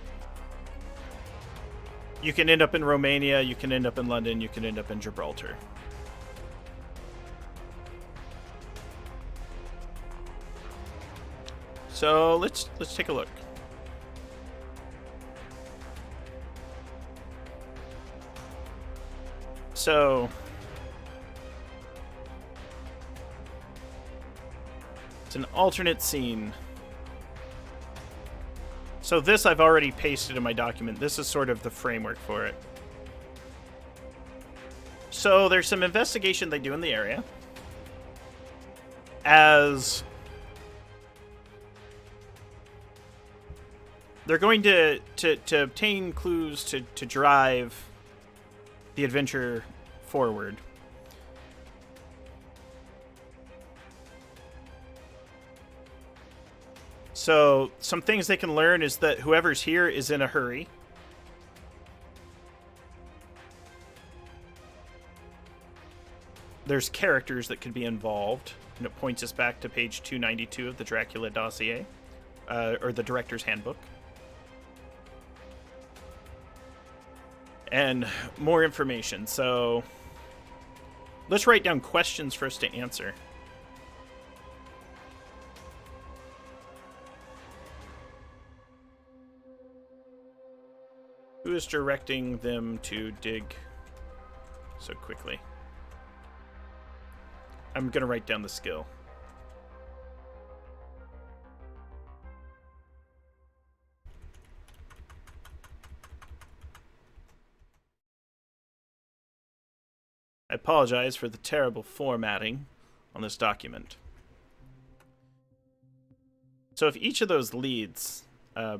can end up in Romania, you can end up in London, you can end up in Gibraltar. So let's take a look. So it's an alternate scene. So this I've already pasted in my document. This is sort of the framework for it. So there's some investigation they do in the area. As they're going to obtain clues to drive the adventure forward. So some things they can learn is that whoever's here is in a hurry. There's characters that could be involved, and it points us back to page 292 of the Dracula Dossier, or the Director's Handbook. And more information. So let's write down questions for us to answer. Who is directing them to dig so quickly? I'm going to write down the skill. I apologize for the terrible formatting on this document. So if each of those leads, I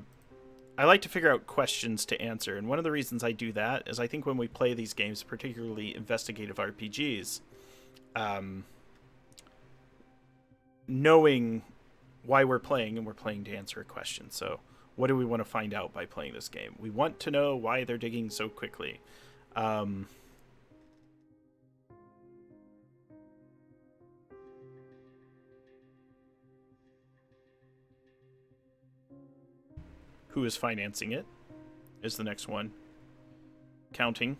like to figure out questions to answer. And one of the reasons I do that is I think when we play these games, particularly investigative RPGs, knowing why we're playing, and we're playing to answer a question. So what do we want to find out by playing this game? We want to know why they're digging so quickly. Who is financing it is the next one. Counting.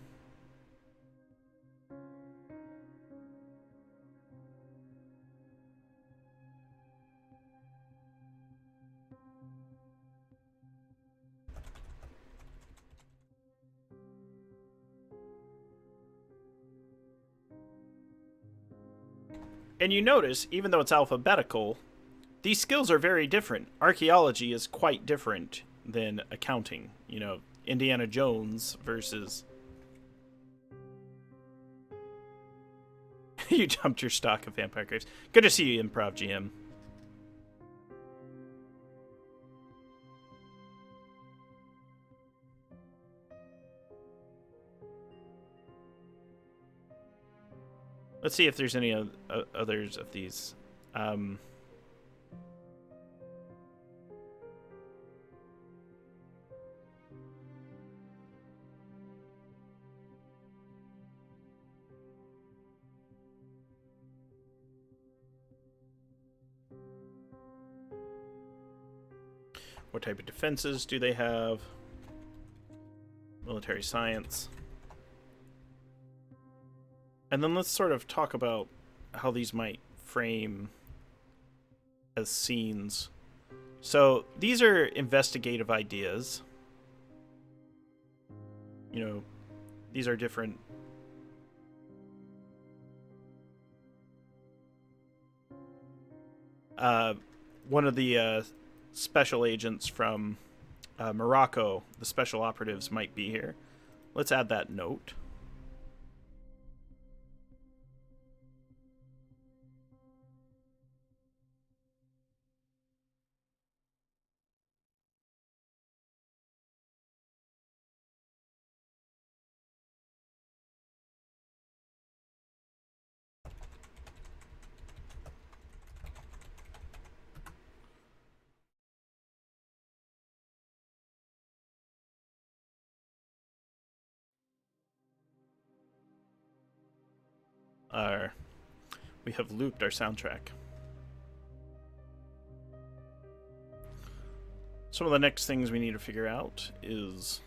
And you notice, even though it's alphabetical, these skills are very different. Archaeology is quite different than accounting. You know, Indiana Jones versus... You dumped your stock of vampire graves. Good to see you, Improv GM. Let's see if there's any others of these. What type of defenses do they have? Military science. And then let's sort of talk about how these might frame as scenes. So these are investigative ideas. You know, these are different. One of the special agents from Morocco, the special operatives, might be here. Let's add that note. We have looped our soundtrack. Some of the next things we need to figure out is...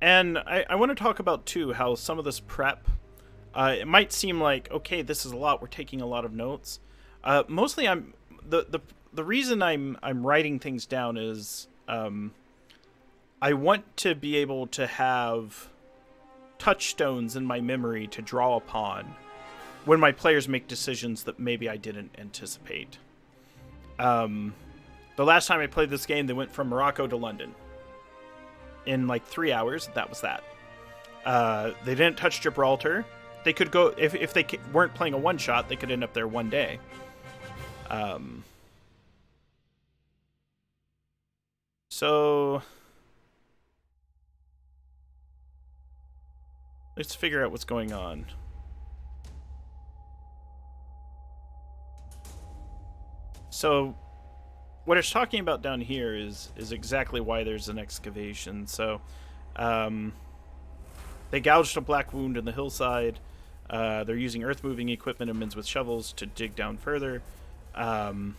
And I want to talk about, too, how some of this prep... it might seem like, okay, this is a lot, we're taking a lot of notes. Mostly I'm... The reason I'm writing things down is... I want to be able to have touchstones in my memory to draw upon when my players make decisions that maybe I didn't anticipate. The last time I played this game, they went from Morocco to London. In like 3 hours, that was that. They didn't touch Gibraltar. They could go, if they weren't playing a one-shot, they could end up there one day. So... let's figure out what's going on. So, what it's talking about down here is exactly why there's an excavation. So, they gouged a black wound in the hillside. They're using earth-moving equipment and men with shovels to dig down further. And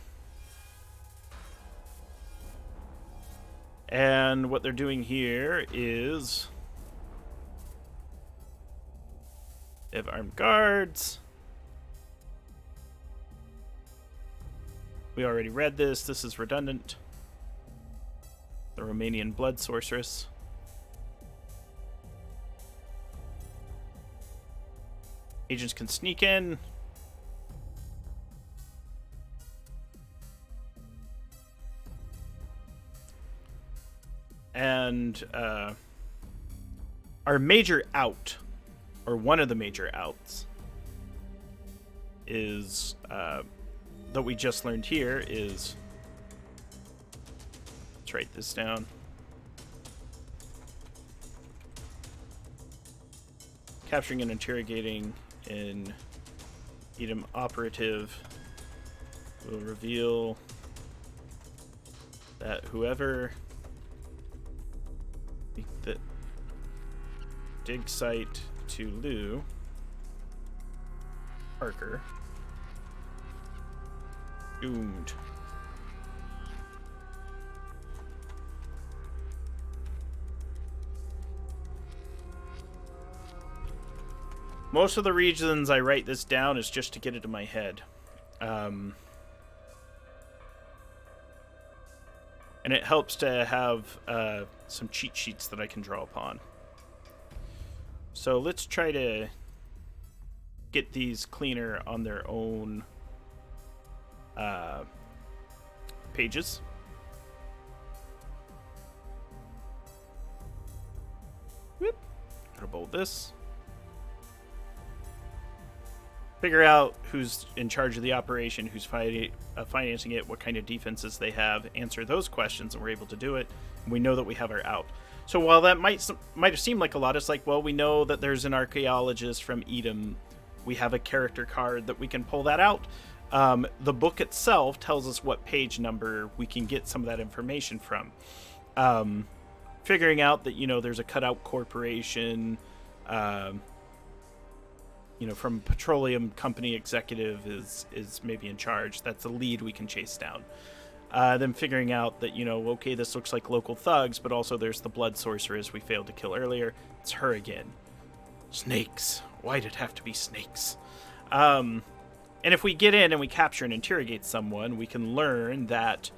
what they're doing here is... they have armed guards. We already read this. This is redundant. The Romanian blood sorceress. Agents can sneak in. And our major out, or one of the major outs, is that we just learned here is, let's write this down. Capturing and interrogating an Edom operative will reveal that whoever the dig site to Lou Parker doomed. Most of the reasons I write this down is just to get it in my head. And it helps to have some cheat sheets that I can draw upon. So let's try to get these cleaner on their own pages. Whoop. Gotta bold this. Figure out who's in charge of the operation, who's financing it, what kind of defenses they have, answer those questions, and we're able to do it. And we know that we have our out. So while that might have seemed like a lot, it's like, well, we know that there's an archaeologist from Edom. We have a character card that we can pull that out. The book itself tells us what page number we can get some of that information from. Figuring out that, there's a cutout corporation, from petroleum company executive is maybe in charge. That's a lead we can chase down. Then figuring out that, okay, this looks like local thugs, but also there's the blood sorceress we failed to kill earlier. It's her again. Snakes. Why did it have to be snakes? And if we get in and we capture and interrogate someone, we can learn that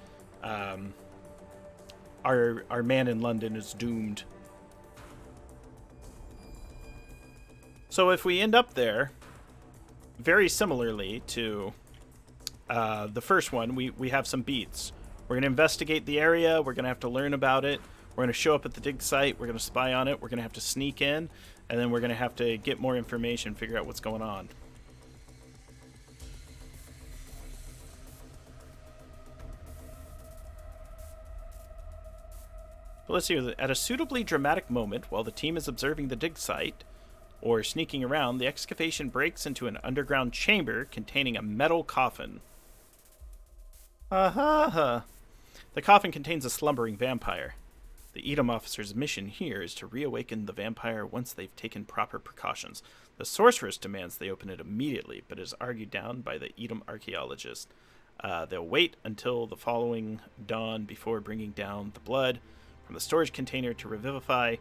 our man in London is doomed. So if we end up there, very similarly to the first one, we have some beats. We're going to investigate the area. We're going to have to learn about it. We're going to show up at the dig site. We're going to spy on it. We're going to have to sneak in. And then we're going to have to get more information, figure out what's going on. But let's see. At a suitably dramatic moment, while the team is observing the dig site, or sneaking around, the excavation breaks into an underground chamber containing a metal coffin. The coffin contains a slumbering vampire. The Edom officer's mission here is to reawaken the vampire once they've taken proper precautions. The sorceress demands they open it immediately, but is argued down by the Edom archaeologist. They'll wait until the following dawn before bringing down the blood from the storage container to revivify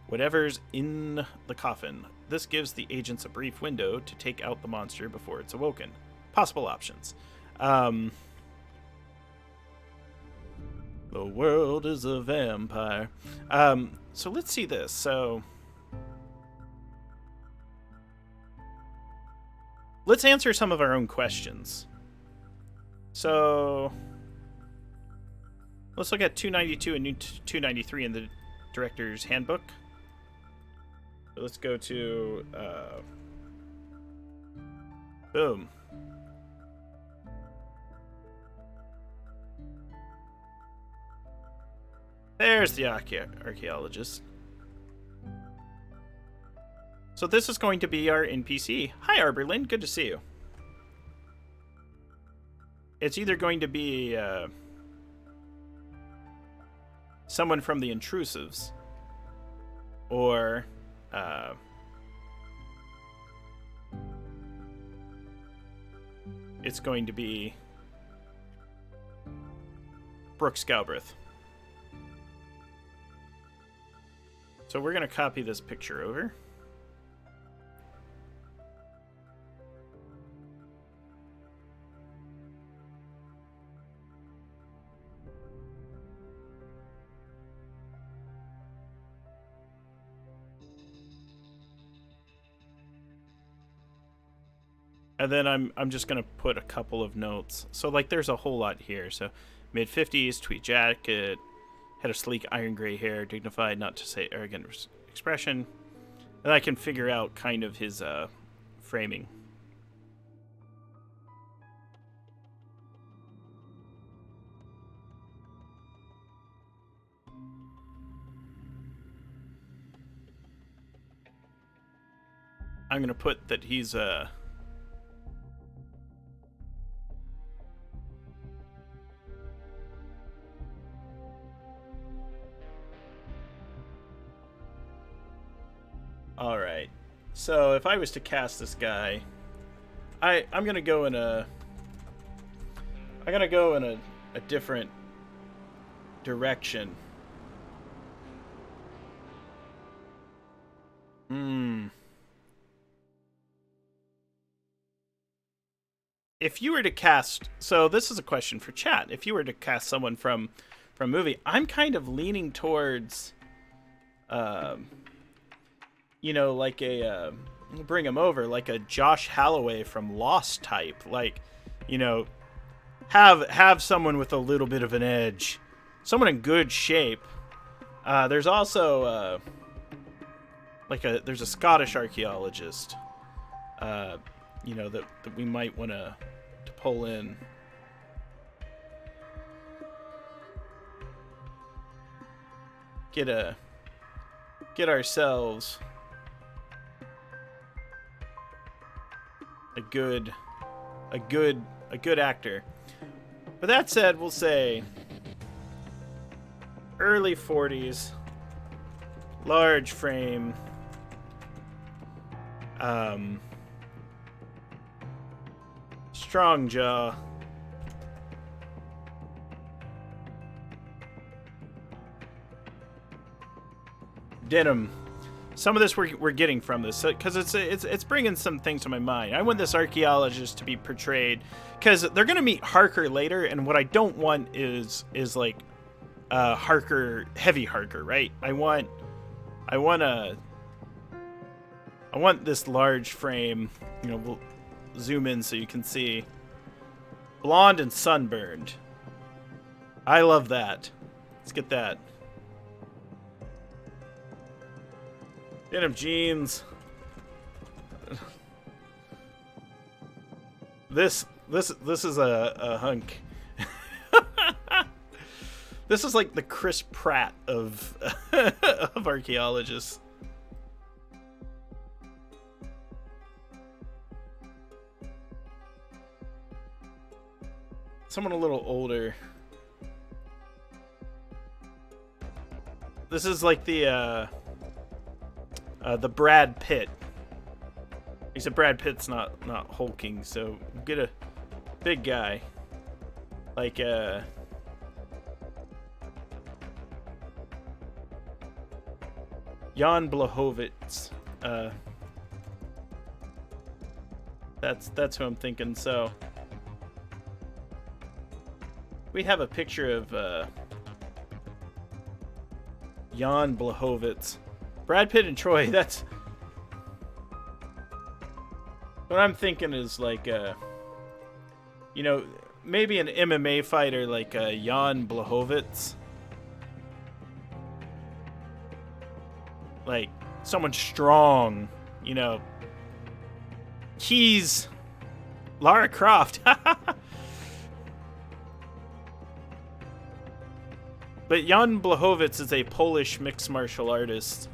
whatever's in the coffin. This gives the agents a brief window to take out the monster before it's awoken. Possible options. The world is a vampire. So let's see this. So let's answer some of our own questions. So let's look at 292 and 293 in the Director's Handbook. So let's go to boom. There's the archaeologist. So this is going to be our NPC. Hi, Arberlin. Good to see you. It's either going to be someone from the Intrusives, or it's going to be Brooks Galbraith. So we're going to copy this picture over. And then I'm just going to put a couple of notes. So, like, there's a whole lot here. So, mid-50s, tweed jacket, had a sleek iron gray hair, dignified, not to say arrogant expression. And I can figure out kind of his framing. I'm going to put that he's Alright, so if I was to cast this guy, I'm gonna go in a different direction. If you were to cast, so this is a question for chat. If you were to cast someone from a movie, I'm kind of leaning towards like a bring him over, like a Josh Holloway from Lost type, like, have someone with a little bit of an edge, someone in good shape. There's also there's a Scottish archaeologist, that we might want to pull in. Get a get ourselves a good actor. But that said, we'll say early 40s, large frame, strong jaw, denim. Some of this we're getting from this, because it's bringing some things to my mind. I want this archaeologist to be portrayed, because they're gonna meet Harker later, and what I don't want is like Harker, heavy Harker, right? I want this large frame. You know, we'll zoom in so you can see. Blonde and sunburned. I love that. Let's get that. Denim jeans. This is a hunk. This is like the Chris Pratt of of archaeologists. Someone a little older. This is like the Brad Pitt. Except Brad Pitt's not hulking, so get a big guy. Like Jan Blachowicz. That's who I'm thinking, so we have a picture of Jan Blachowicz. Brad Pitt and Troy, that's what I'm thinking is like you know, maybe an MMA fighter like Jan Blachowicz. Like someone strong, you know. He's Lara Croft. But Jan Blachowicz is a Polish mixed martial artist.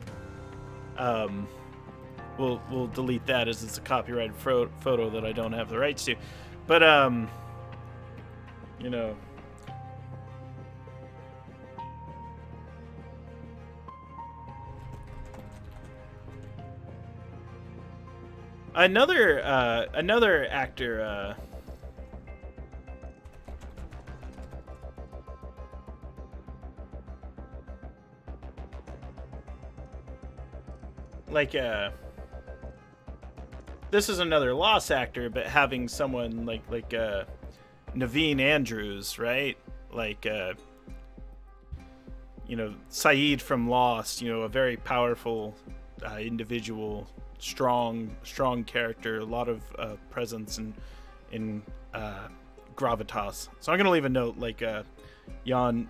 We'll delete that as it's a copyrighted photo that I don't have the rights to. But you know, another actor. Like this is another Lost actor, but having someone like Naveen Andrews, right? Like you know, Saeed from Lost, you know, a very powerful individual, strong character, a lot of presence in gravitas. So I'm gonna leave a note like Jan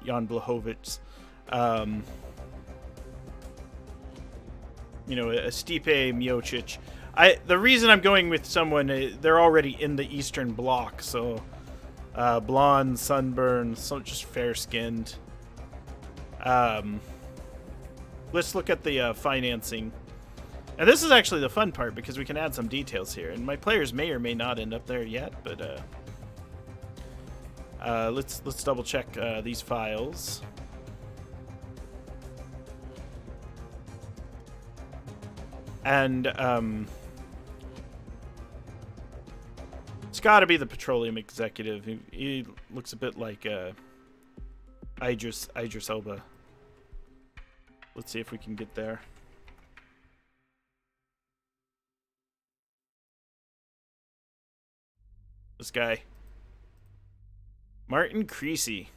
Blachowicz. You know, Stipe Miocic. The reason I'm going with someone, they're already in the Eastern Bloc, so blonde, sunburned, so just fair-skinned. Let's look at the financing. And this is actually the fun part, because we can add some details here. And my players may or may not end up there yet, but let's double-check these files. And it's got to be the petroleum executive. He looks a bit like Idris Elba. Let's see if we can get there. This guy, Martin Creasy,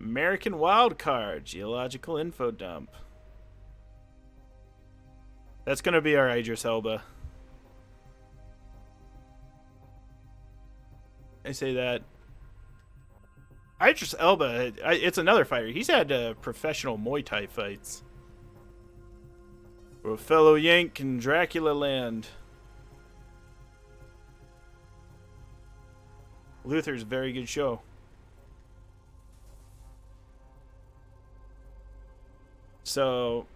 American Wildcard, Geological Info Dump. That's going to be our Idris Elba. I say that. Idris Elba, it's another fighter. He's had professional Muay Thai fights. For a fellow Yank in Dracula land. Luther's a very good show. So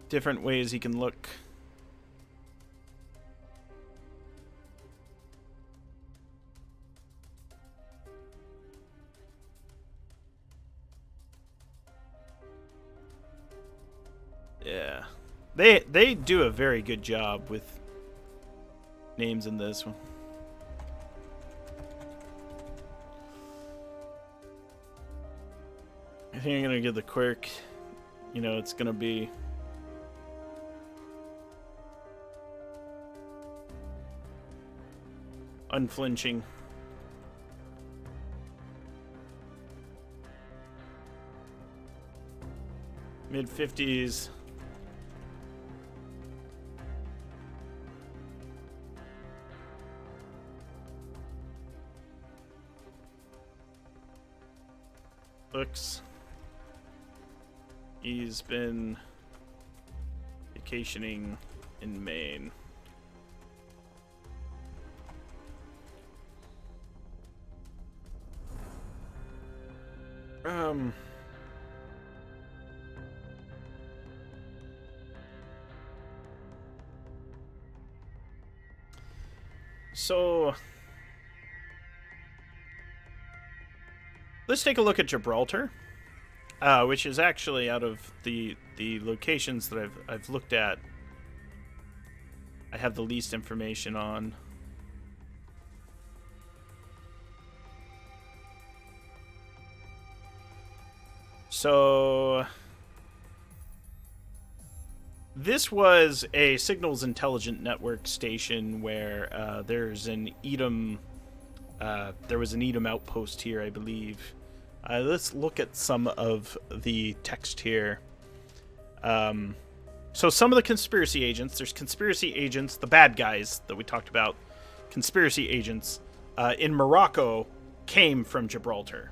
different ways he can look. Yeah. They do a very good job with names in this one. I think I'm gonna give the quirk, you know, it's gonna be unflinching. Mid-50s. Looks. He's been vacationing in Maine. So let's take a look at Gibraltar, which is actually, out of the locations that I've looked at, I have the least information on. So this was a signals intelligent network station where there's an Edom. There was an Edom outpost here, I believe. Let's look at some of the text here. So some of the conspiracy agents. There's conspiracy agents, the bad guys that we talked about. Conspiracy agents in Morocco came from Gibraltar.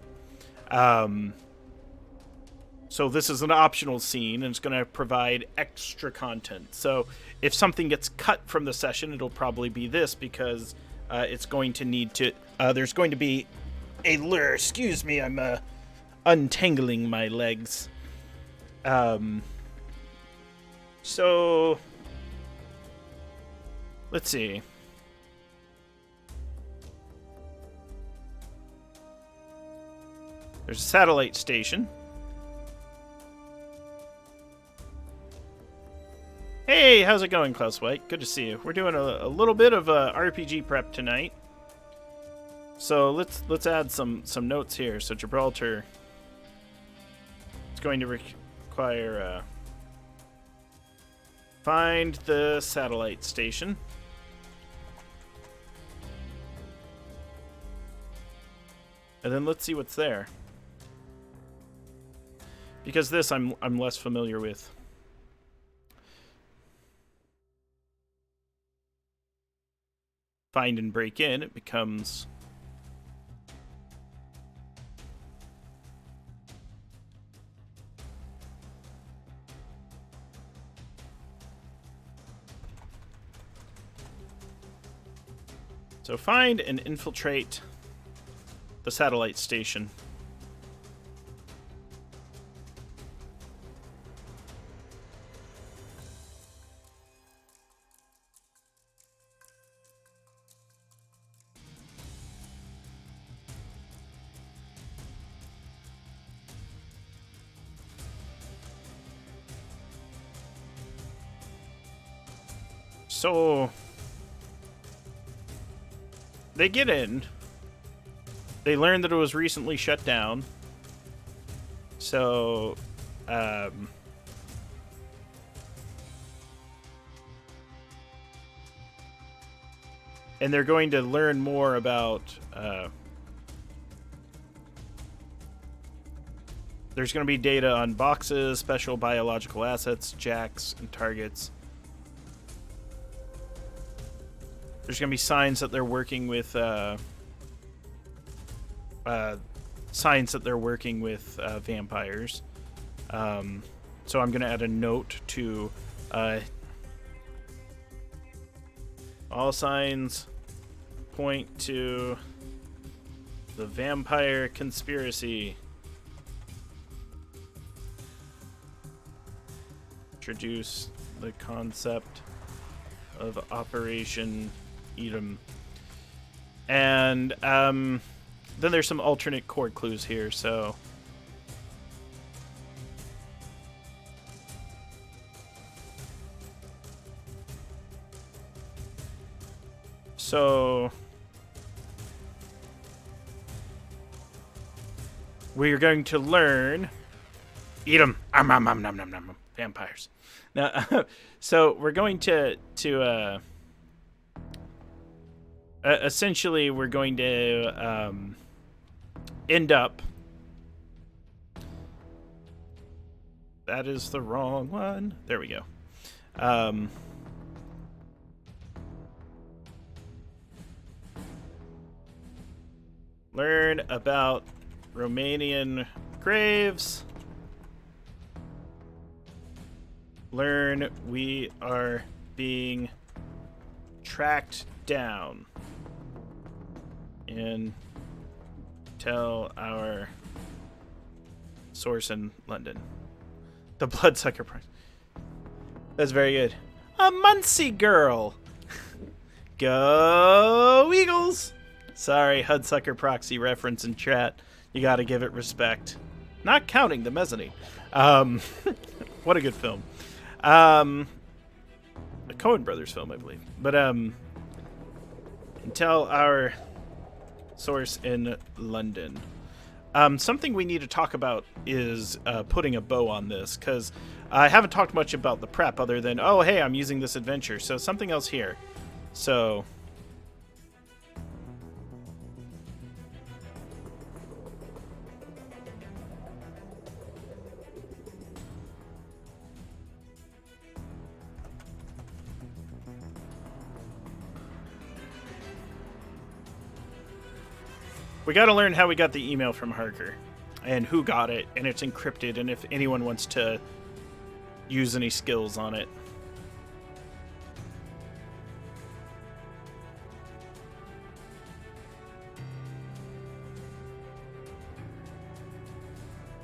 So this is an optional scene, and it's going to provide extra content. So if something gets cut from the session, it'll probably be this, because it's going to need to... there's going to be a lure. Excuse me, I'm untangling my legs. So... let's see. There's a satellite station. Hey, how's it going, Klaus White? Good to see you. We're doing a little bit of RPG prep tonight. So let's add some notes here. So Gibraltar, it's going to require find the satellite station. And then let's see what's there. Because this I'm less familiar with. Find and break in, it becomes so find and infiltrate the satellite station. So they get in. They learn that it was recently shut down. So and they're going to learn more about there's going to be data on boxes, special biological assets, jacks, and targets. There's going to be signs that they're working with vampires. So I'm going to add a note to all signs point to The vampire conspiracy. Introduce the concept of Operation Edom. And then there's some alternate chord clues here, so... we're going to learn Edom. Vampires. Now, so we're going to essentially we're going to end up. That is the wrong one. There we go. Learn about Romanian graves. Learn we are being tracked down. And tell our source in London. The Bloodsucker Prize. That's very good. A Muncie girl. Go Eagles. Sorry, Hudsucker Proxy reference in chat. You gotta give it respect. Not counting the mezzanine. What a good film. A Coen Brothers film, I believe. But, until our source in London. Something we need to talk about is putting a bow on this, because I haven't talked much about the prep other than, oh, hey, I'm using this adventure. So something else here. So... we got to learn how we got the email from Harker and who got it, and it's encrypted, and if anyone wants to use any skills on it.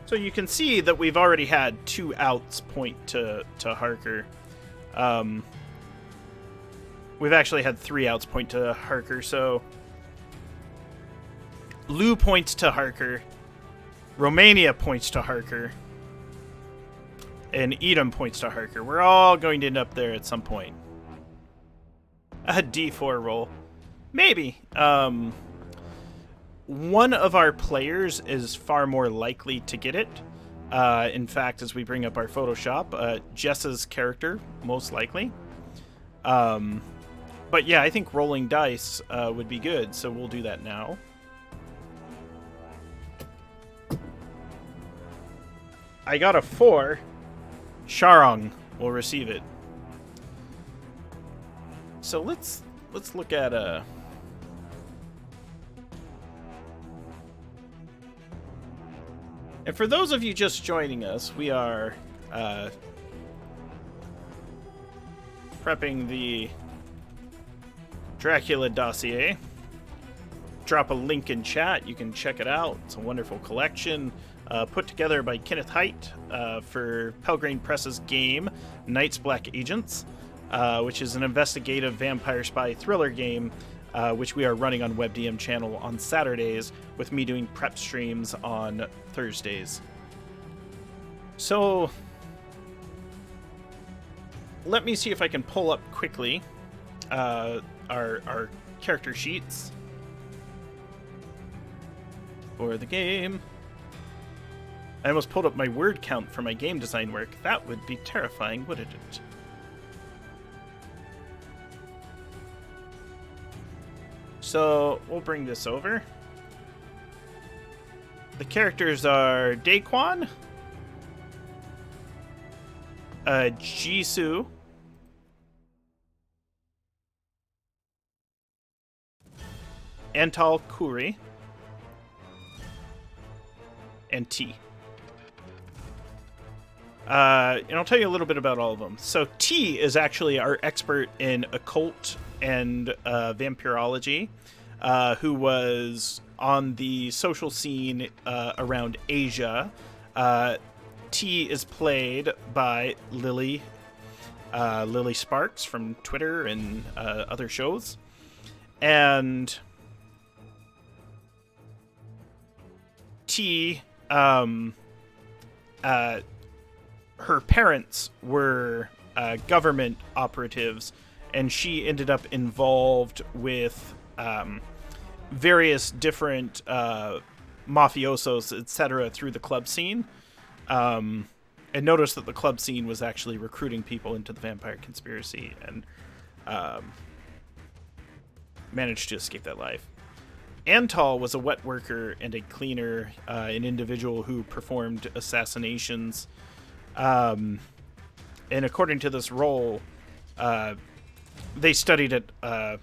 So you can see that we've already had 2 outs point to Harker. We've actually had 3 outs point to Harker, so... Lou points to Harker, Romania points to Harker, and Edom points to Harker. We're all going to end up there at some point. A D4 roll. Maybe. One of our players is far more likely to get it. In fact, as we bring up our Photoshop, Jess's character, most likely. But yeah, I think rolling dice would be good, so we'll do that now. I got a 4. Sharong will receive it. So let's look at and for those of you just joining us, we are prepping the Dracula Dossier. Drop a link in chat. You can check it out. It's a wonderful collection. Put together by Kenneth Haidt for Pelgrane Press's game, Night's Black Agents, which is an investigative vampire spy thriller game, which we are running on WebDM channel on Saturdays, with me doing prep streams on Thursdays. So, let me see if I can pull up quickly our character sheets for the game. I almost pulled up my word count for my game design work. That would be terrifying, wouldn't it? So, we'll bring this over. The characters are Daquan, Jisoo, Antal Kuri, and T. And I'll tell you a little bit about all of them. So T is actually our expert in occult and vampirology. who was on the social scene around Asia. T is played by Lily Sparks from Twitter and other shows. And T, her parents were government operatives, and she ended up involved with various different mafiosos, etc., through the club scene. And noticed that the club scene was actually recruiting people into the vampire conspiracy, and managed to escape that life. Antal was a wet worker and a cleaner, an individual who performed assassinations. And according to this role, they studied at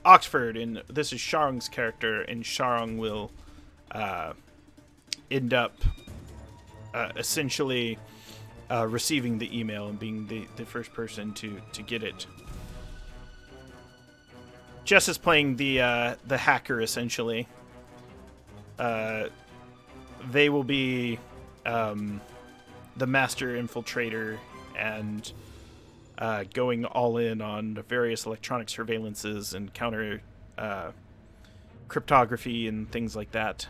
Oxford, and this is Sharung's character, and Sharung will end up essentially receiving the email and being the first person to get it. Jess is playing the hacker, essentially. They will be the master infiltrator and going all in on various electronic surveillances and counter cryptography and things like that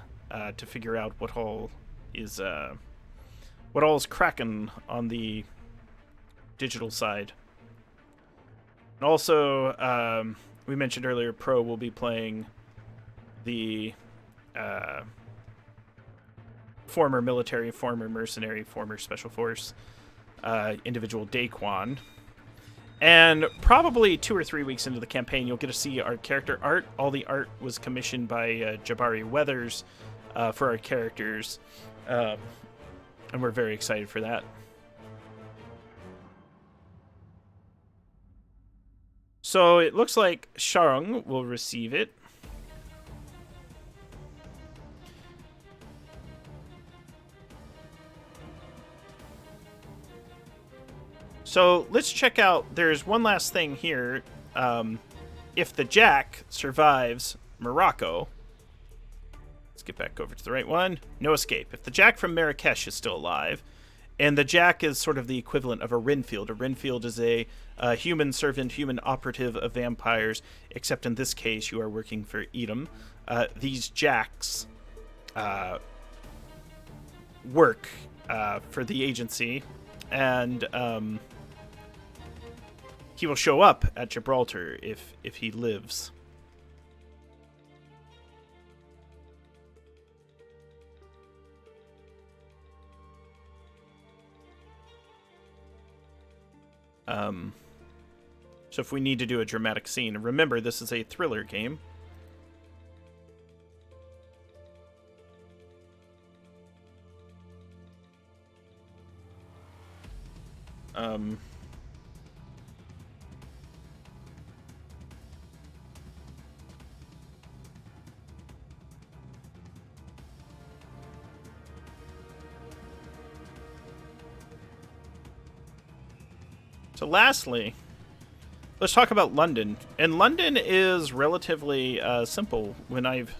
to figure out what all is cracking on the digital side. And also, we mentioned earlier, Pro will be playing the former military, former mercenary, former special force individual Daquan. And probably 2 or 3 weeks into the campaign, you'll get to see our character art. All the art was commissioned by Jabari Weathers for our characters. And we're very excited for that. So it looks like Sharung will receive it. So let's check out, there's one last thing here. If the Jack survives Morocco, let's get back over to the right one. No escape. If the Jack from Marrakesh is still alive, and the Jack is sort of the equivalent of a Renfield. A Renfield is a human servant, human operative of vampires, except in this case you are working for Edom. These Jacks work for the agency, and he will show up at Gibraltar if he lives. So if we need to do a dramatic scene, remember this is a thriller game. So lastly, let's talk about London. And London is relatively simple. When I've...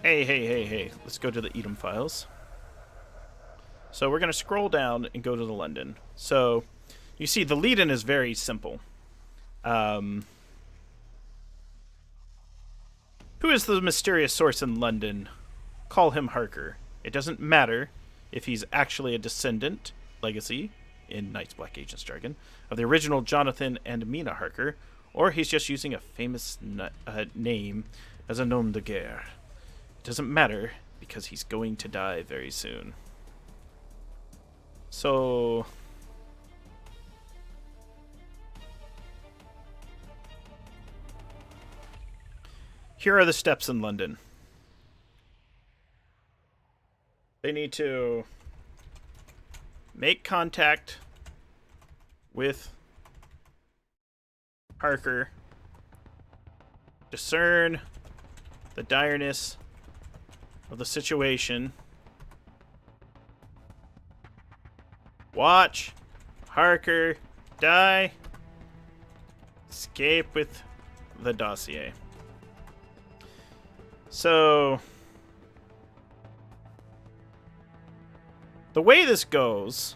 Hey. Let's go to the Edom files. So we're going to scroll down and go to the London. So you see the lead-in is very simple. Who is the mysterious source in London? Call him Harker. It doesn't matter if he's actually a descendant, legacy, in Night's Black Agents jargon, of the original Jonathan and Mina Harker, or he's just using a famous name as a nom de guerre. It doesn't matter, because he's going to die very soon. So... here are the steps in London. They need to make contact with Harker, discern the direness of the situation, watch Harker die, escape with the dossier. So the way this goes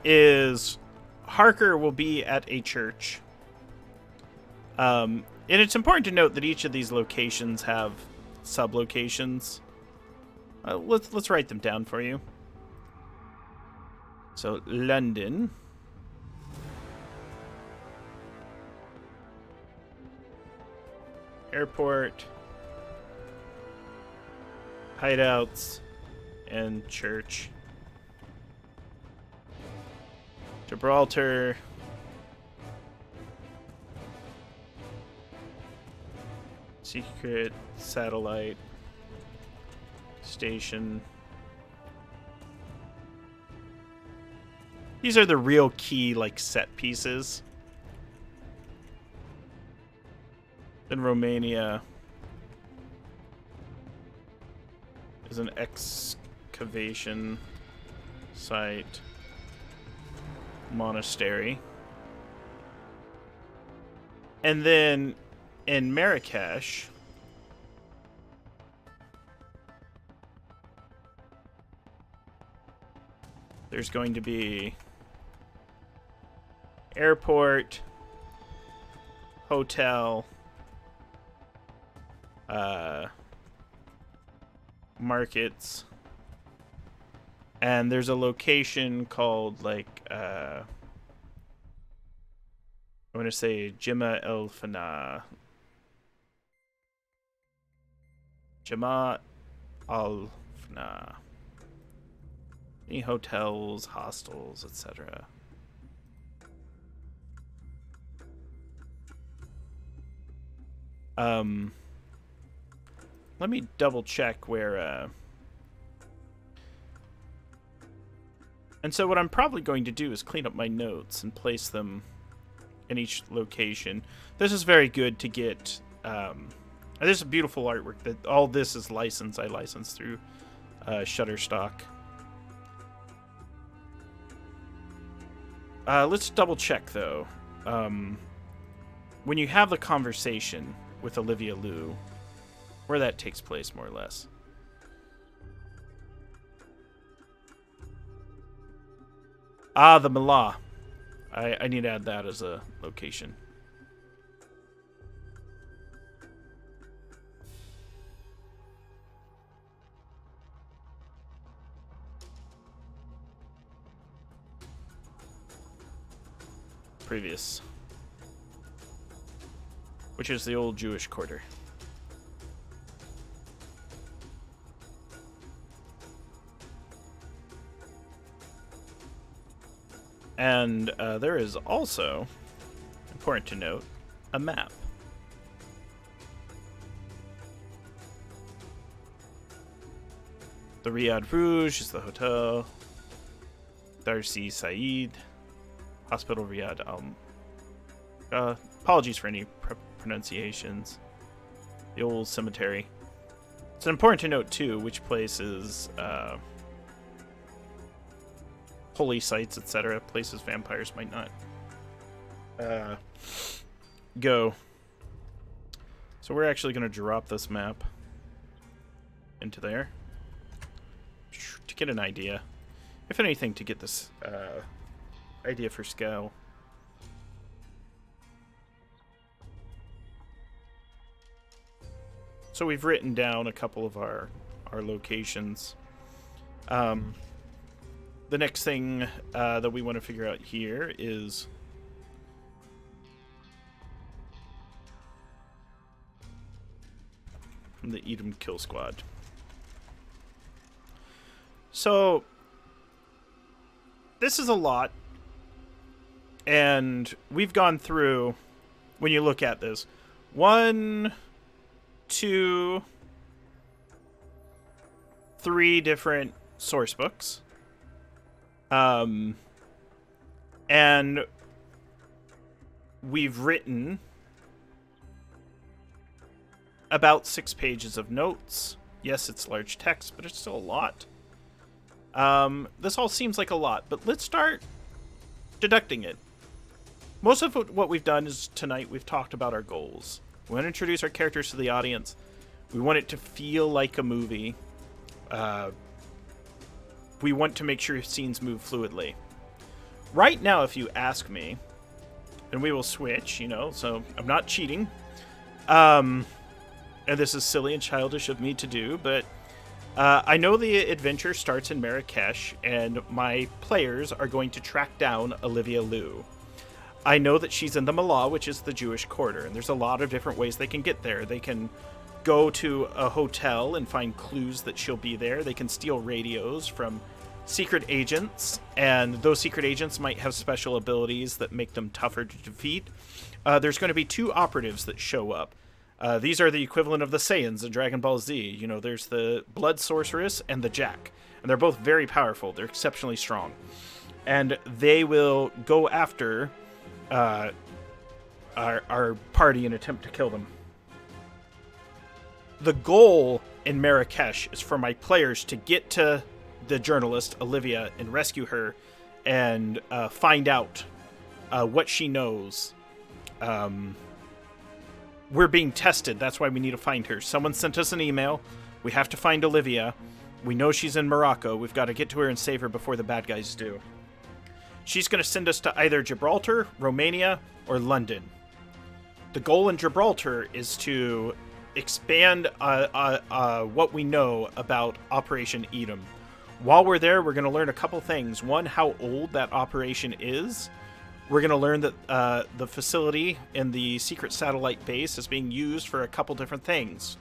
is Harker will be at a church. And it's important to note that each of these locations have sub-locations. Let's write them down for you. So, London. Airport. Hideouts. And church. Gibraltar. Secret satellite station. These are the real key, like, set pieces. Then Romania is an excavation site. Monastery. And then in Marrakesh, there's going to be airport, hotel, markets, and there's a location called, like, I want to say Jima El Fana. Jama Al Fana. Any hotels, hostels, etc. Let me double check where, and so what I'm probably going to do is clean up my notes and place them in each location. This is very good to get, this is beautiful artwork. That all this is licensed. I licensed through Shutterstock. Let's double check, though. When you have the conversation with Olivia Liu, where that takes place, more or less. Ah, the Mala. I need to add that as a location. Previous. Which is the old Jewish quarter. And there is also, important to note, a map. The Riyadh Rouge is the hotel. Darcy Saeed. Hospital Riyadh Al. Apologies for any pronunciations. The old cemetery. It's important to note, too, which places, holy sites, etc., places vampires might not go. So we're actually going to drop this map into there to get an idea. If anything, to get this idea for scale. So we've written down a couple of our locations. The next thing that we want to figure out here is from the Edom Kill Squad. So this is a lot, and we've gone through, when you look at this, 1, 2, 3 different source books. And we've written about 6 pages of notes. Yes, it's large text, but it's still a lot. This all seems like a lot, but let's start deducting it. most of what we've done is tonight we've talked about our goals. We want to introduce our characters to the audience. We want it to feel like a movie. We want to make sure scenes move fluidly. Right now, if you ask me, and we will switch, so I'm not cheating. And this is silly and childish of me to do, but I know the adventure starts in Marrakesh, and my players are going to track down Olivia Liu. I know that she's in the Mallah, which is the Jewish quarter, and there's a lot of different ways they can get there. They can go to a hotel and find clues that she'll be there. They can steal radios from secret agents, and those secret agents might have special abilities that make them tougher to defeat. There's going to be 2 operatives that show up. These are the equivalent of the Saiyans in Dragon Ball Z. There's the Blood Sorceress and the Jack, and they're both very powerful. They're exceptionally strong, and they will go after our party and attempt to kill them. The goal in Marrakesh is for my players to get to the journalist, Olivia, and rescue her and find out what she knows. We're being tested. That's why we need to find her. Someone sent us an email. We have to find Olivia. We know she's in Morocco. We've got to get to her and save her before the bad guys do. She's going to send us to either Gibraltar, Romania, or London. The goal in Gibraltar is to expand what we know about Operation Edom. While we're there, we're going to learn a couple things. One, how old that operation is. We're going to learn that the facility in the secret satellite base is being used for a couple different things.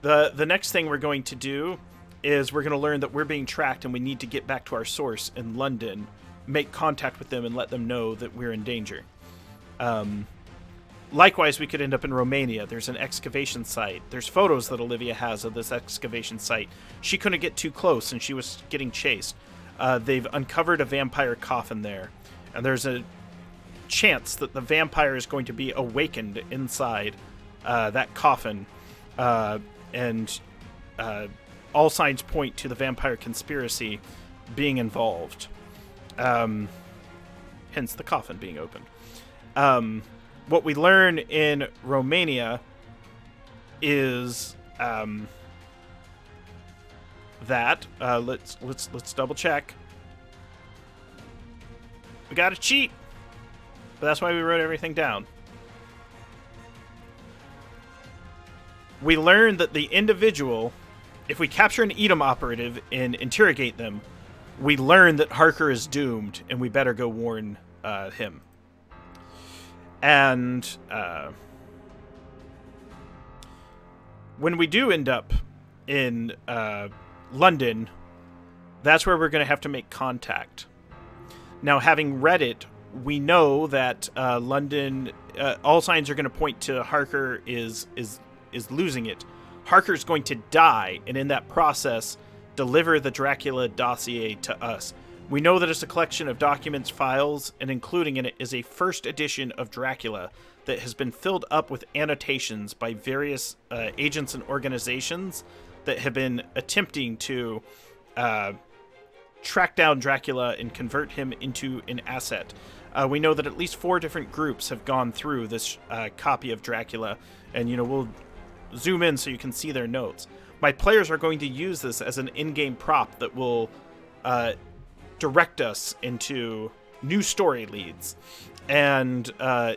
The next thing we're going to do is we're going to learn that we're being tracked and we need to get back to our source in London, make contact with them, and let them know that we're in danger. Likewise, we could end up in Romania. There's an excavation site. There's photos that Olivia has of this excavation site. She couldn't get too close, and she was getting chased. They've uncovered a vampire coffin there, and there's a chance that the vampire is going to be awakened inside that coffin, and all signs point to the vampire conspiracy being involved. Hence the coffin being opened. What we learn in Romania is that let's double check. We gotta cheat, but that's why we wrote everything down. We learn that the individual, if we capture an Edom operative and interrogate them, we learn that Harker is doomed, and we better go warn him. And when we do end up in London, that's where we're going to have to make contact. Now, having read it, we know that London, all signs are going to point to Harker is losing it. Harker's going to die, and in that process, deliver the Dracula Dossier to us. We know that it's a collection of documents, files, and including in it is a first edition of Dracula that has been filled up with annotations by various agents and organizations that have been attempting to track down Dracula and convert him into an asset. We know that at least 4 different groups have gone through this copy of Dracula, and we'll zoom in so you can see their notes. My players are going to use this as an in-game prop that will direct us into new story leads, and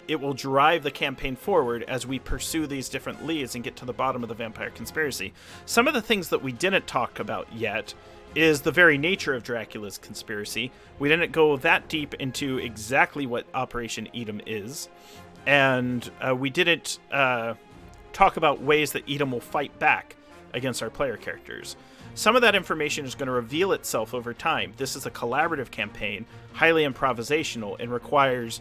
it will drive the campaign forward as we pursue these different leads and get to the bottom of the vampire conspiracy. Some of the things that we didn't talk about yet is the very nature of Dracula's conspiracy. We didn't go that deep into exactly what Operation Edom is, and we didn't talk about ways that Edom will fight back against our player characters. Some of that information is going to reveal itself over time. This is a collaborative campaign, highly improvisational, and requires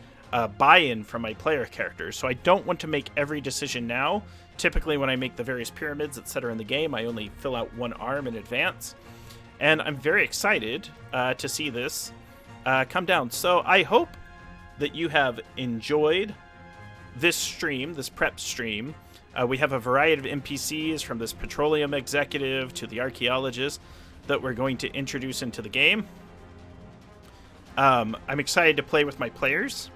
buy-in from my player characters. So I don't want to make every decision now. Typically, when I make the various pyramids, etc. in the game, I only fill out one arm in advance. And I'm very excited to see this come down. So I hope that you have enjoyed this stream, this prep stream. We have a variety of NPCs, from this petroleum executive to the archaeologist, that we're going to introduce into the game. I'm excited to play with my players.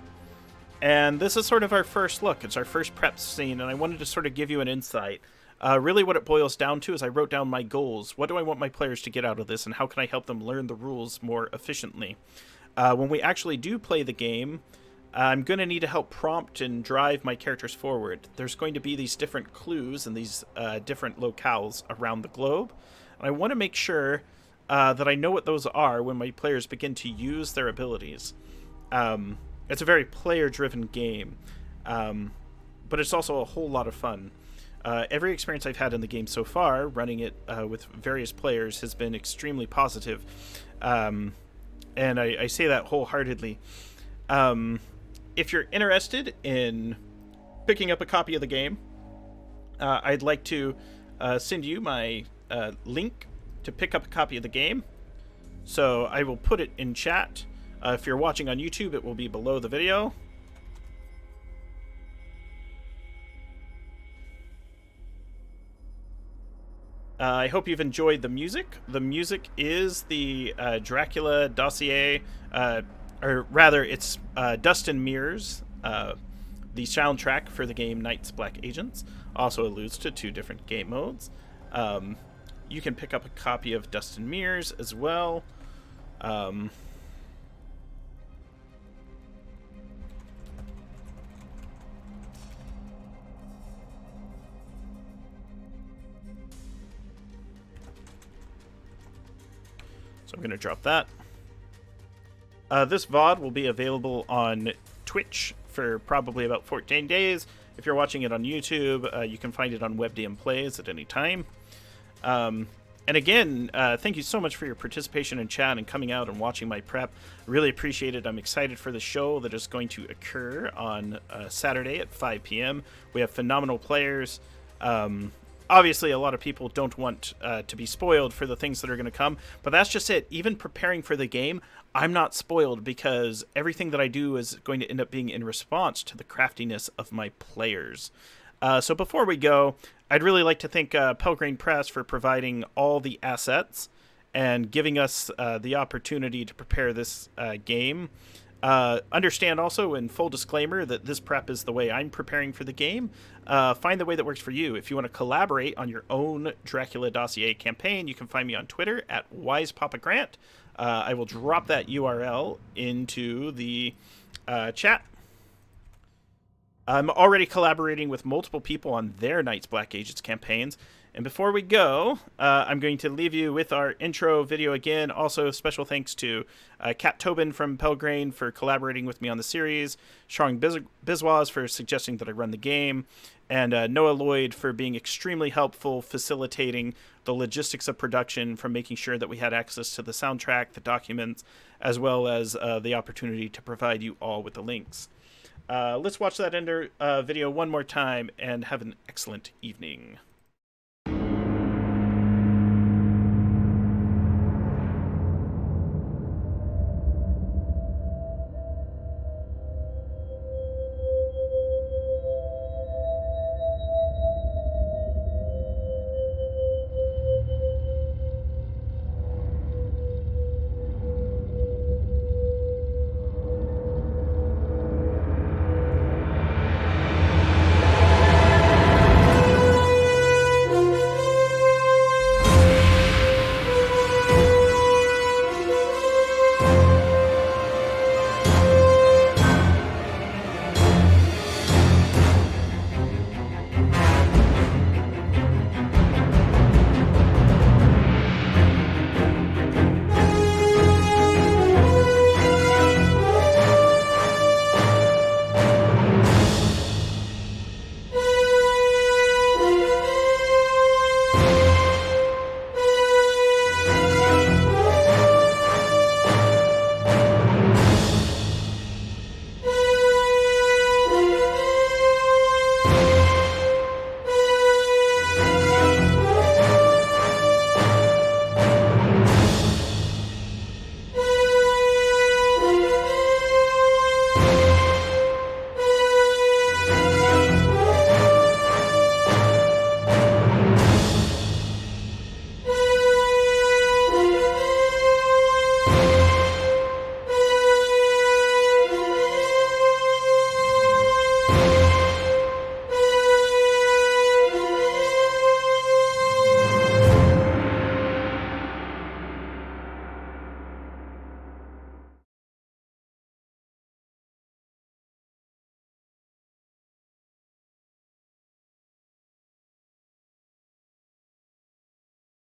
And this is sort of our first look. It's our first prep scene, and I wanted to sort of give you an insight. Really what it boils down to is I wrote down my goals. What do I want my players to get out of this, and how can I help them learn the rules more efficiently? When we actually do play the game, I'm going to need to help prompt and drive my characters forward. There's going to be these different clues and these different locales around the globe. And I want to make sure that I know what those are when my players begin to use their abilities. It's a very player-driven game, but it's also a whole lot of fun. Every experience I've had in the game so far, running it with various players, has been extremely positive. And I say that wholeheartedly. If you're interested in picking up a copy of the game, I'd like to send you my link to pick up a copy of the game. So I will put it in chat. If you're watching on YouTube, it will be below the video. I hope you've enjoyed the music. The music is the Dracula Dossier, or rather, it's Dust and Mirrors, the soundtrack for the game Night's Black Agents. Also alludes to 2 different game modes. You can pick up a copy of Dust and Mirrors as well. So I'm going to drop that. This VOD will be available on Twitch for probably about 14 days. If you're watching it on YouTube, you can find it on WebDM Plays at any time. And again, thank you so much for your participation in chat and coming out and watching my prep. Really appreciate it. I'm excited for the show that is going to occur on Saturday at 5 p.m. We have phenomenal players. Obviously, a lot of people don't want to be spoiled for the things that are going to come, but that's just it. Even preparing for the game, I'm not spoiled because everything that I do is going to end up being in response to the craftiness of my players. So before we go, I'd really like to thank Pelgrane Press for providing all the assets and giving us the opportunity to prepare this game. Understand also, in full disclaimer, that this prep is the way I'm preparing for the game. Find the way that works for you. If you want to collaborate on your own Dracula Dossier campaign, you can find me on Twitter at WisePapaGrant. I will drop that URL into the chat. I'm already collaborating with multiple people on their Night's Black Agents campaigns. And before we go, I'm going to leave you with our intro video again. Also, special thanks to Kat Tobin from Pelgrane for collaborating with me on the series, Sharang Biswas for suggesting that I run the game, and Noah Lloyd for being extremely helpful facilitating the logistics of production, from making sure that we had access to the soundtrack, the documents, as well as the opportunity to provide you all with the links. Let's watch that video one more time and have an excellent evening.